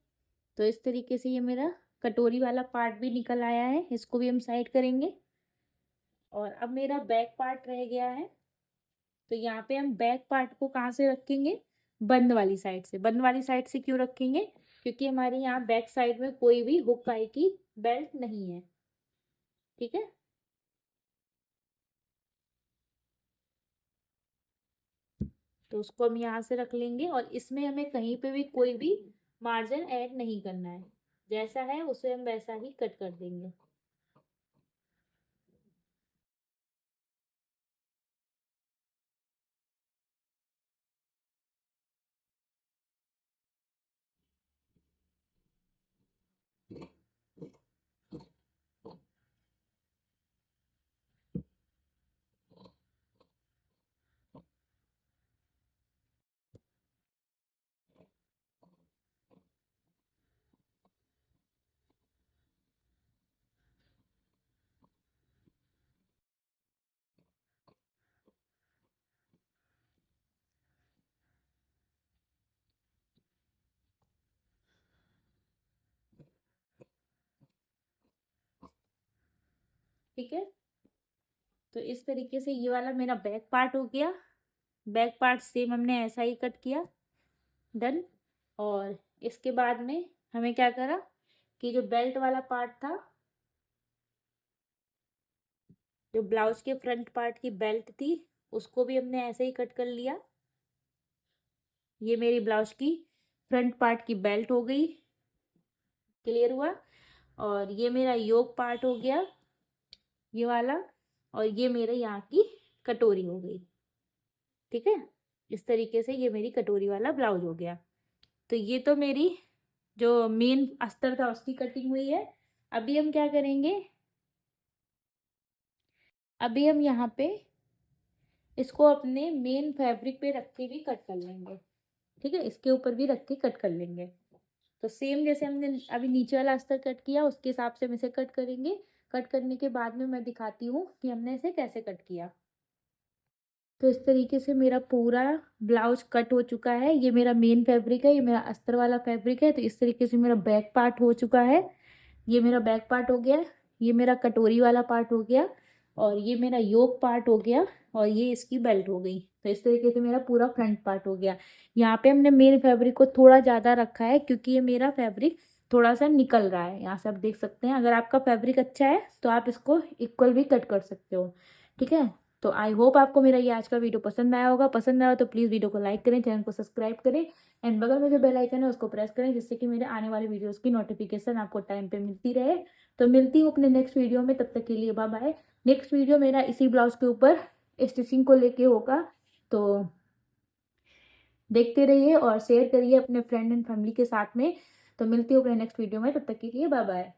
तो इस तरीके से ये मेरा कटोरी वाला पार्ट भी निकल आया है, इसको भी हम साइड करेंगे। और अब मेरा बैक पार्ट रह गया है। तो यहाँ पे हम बैक पार्ट को कहाँ से रखेंगे, बंद वाली साइड से। बंद वाली साइड से क्यों रखेंगे, क्योंकि हमारे यहाँ बैक साइड में कोई भी हुक आई की बेल्ट नहीं है, ठीक है। तो उसको हम यहाँ से रख लेंगे और इसमें हमें कहीं पे भी कोई भी मार्जिन ऐड नहीं करना है, जैसा है उसे हम वैसा ही कट कर देंगे। ठीक है, तो इस तरीके से ये वाला मेरा बैक पार्ट हो गया। बैक पार्ट सेम हमने ऐसा ही कट किया, डन। और इसके बाद में हमें क्या करा कि जो बेल्ट वाला पार्ट था, जो ब्लाउज के फ्रंट पार्ट की बेल्ट थी, उसको भी हमने ऐसे ही कट कर लिया। ये मेरी ब्लाउज की फ्रंट पार्ट की बेल्ट हो गई, क्लियर हुआ। और ये मेरा योक पार्ट हो गया, ये वाला। और ये मेरे यहाँ की कटोरी हो गई, ठीक है। इस तरीके से ये मेरी कटोरी वाला ब्लाउज हो गया। तो ये तो मेरी जो मेन अस्तर था उसकी कटिंग हुई है। अभी हम क्या करेंगे, अभी हम यहाँ पे इसको अपने मेन फैब्रिक पे रख के भी कट कर लेंगे, ठीक है। इसके ऊपर भी रख के कट कर लेंगे। तो सेम जैसे हमने अभी नीचे वाला अस्तर कट किया उसके हिसाब से हम इसे कट करेंगे। कट करने के बाद में मैं दिखाती हूँ कि हमने इसे कैसे कट किया। तो इस तरीके से मेरा पूरा ब्लाउज कट हो चुका है। ये मेरा मेन फैब्रिक है, ये मेरा अस्तर वाला फैब्रिक है। तो इस तरीके से मेरा बैक पार्ट हो चुका है। ये मेरा बैक पार्ट हो गया, ये मेरा कटोरी वाला पार्ट हो गया, और ये मेरा योक पार्ट हो गया, और ये इसकी बेल्ट हो गई। तो इस तरीके से मेरा पूरा फ्रंट पार्ट हो गया। यहाँ पे हमने मेन फैब्रिक को थोड़ा ज़्यादा रखा है क्योंकि ये मेरा फैब्रिक थोड़ा सा निकल रहा है। यहाँ से आप देख सकते हैं, अगर आपका फैब्रिक अच्छा है तो आप इसको इक्वल भी कट कर सकते हो, ठीक है। तो आई होप आपको मेरा ये आज का वीडियो पसंद आया होगा। पसंद आया तो प्लीज़ वीडियो को लाइक करें, चैनल को सब्सक्राइब करें, एंड बगल में जो बेल आइकन है उसको प्रेस करें, जिससे कि मेरे आने वाले वीडियोस की नोटिफिकेशन आपको टाइम पे मिलती रहे। तो मिलती हूँ अपने नेक्स्ट वीडियो में, तब तक के लिए बाय बाय। नेक्स्ट वीडियो मेरा इसी ब्लाउज के ऊपर स्टिचिंग को लेके होगा, तो देखते रहिए और शेयर करिए अपने फ्रेंड एंड फैमिली के साथ में। तो मिलती हूँ अपने नेक्स्ट वीडियो में, तब तक के लिए बाय बाय।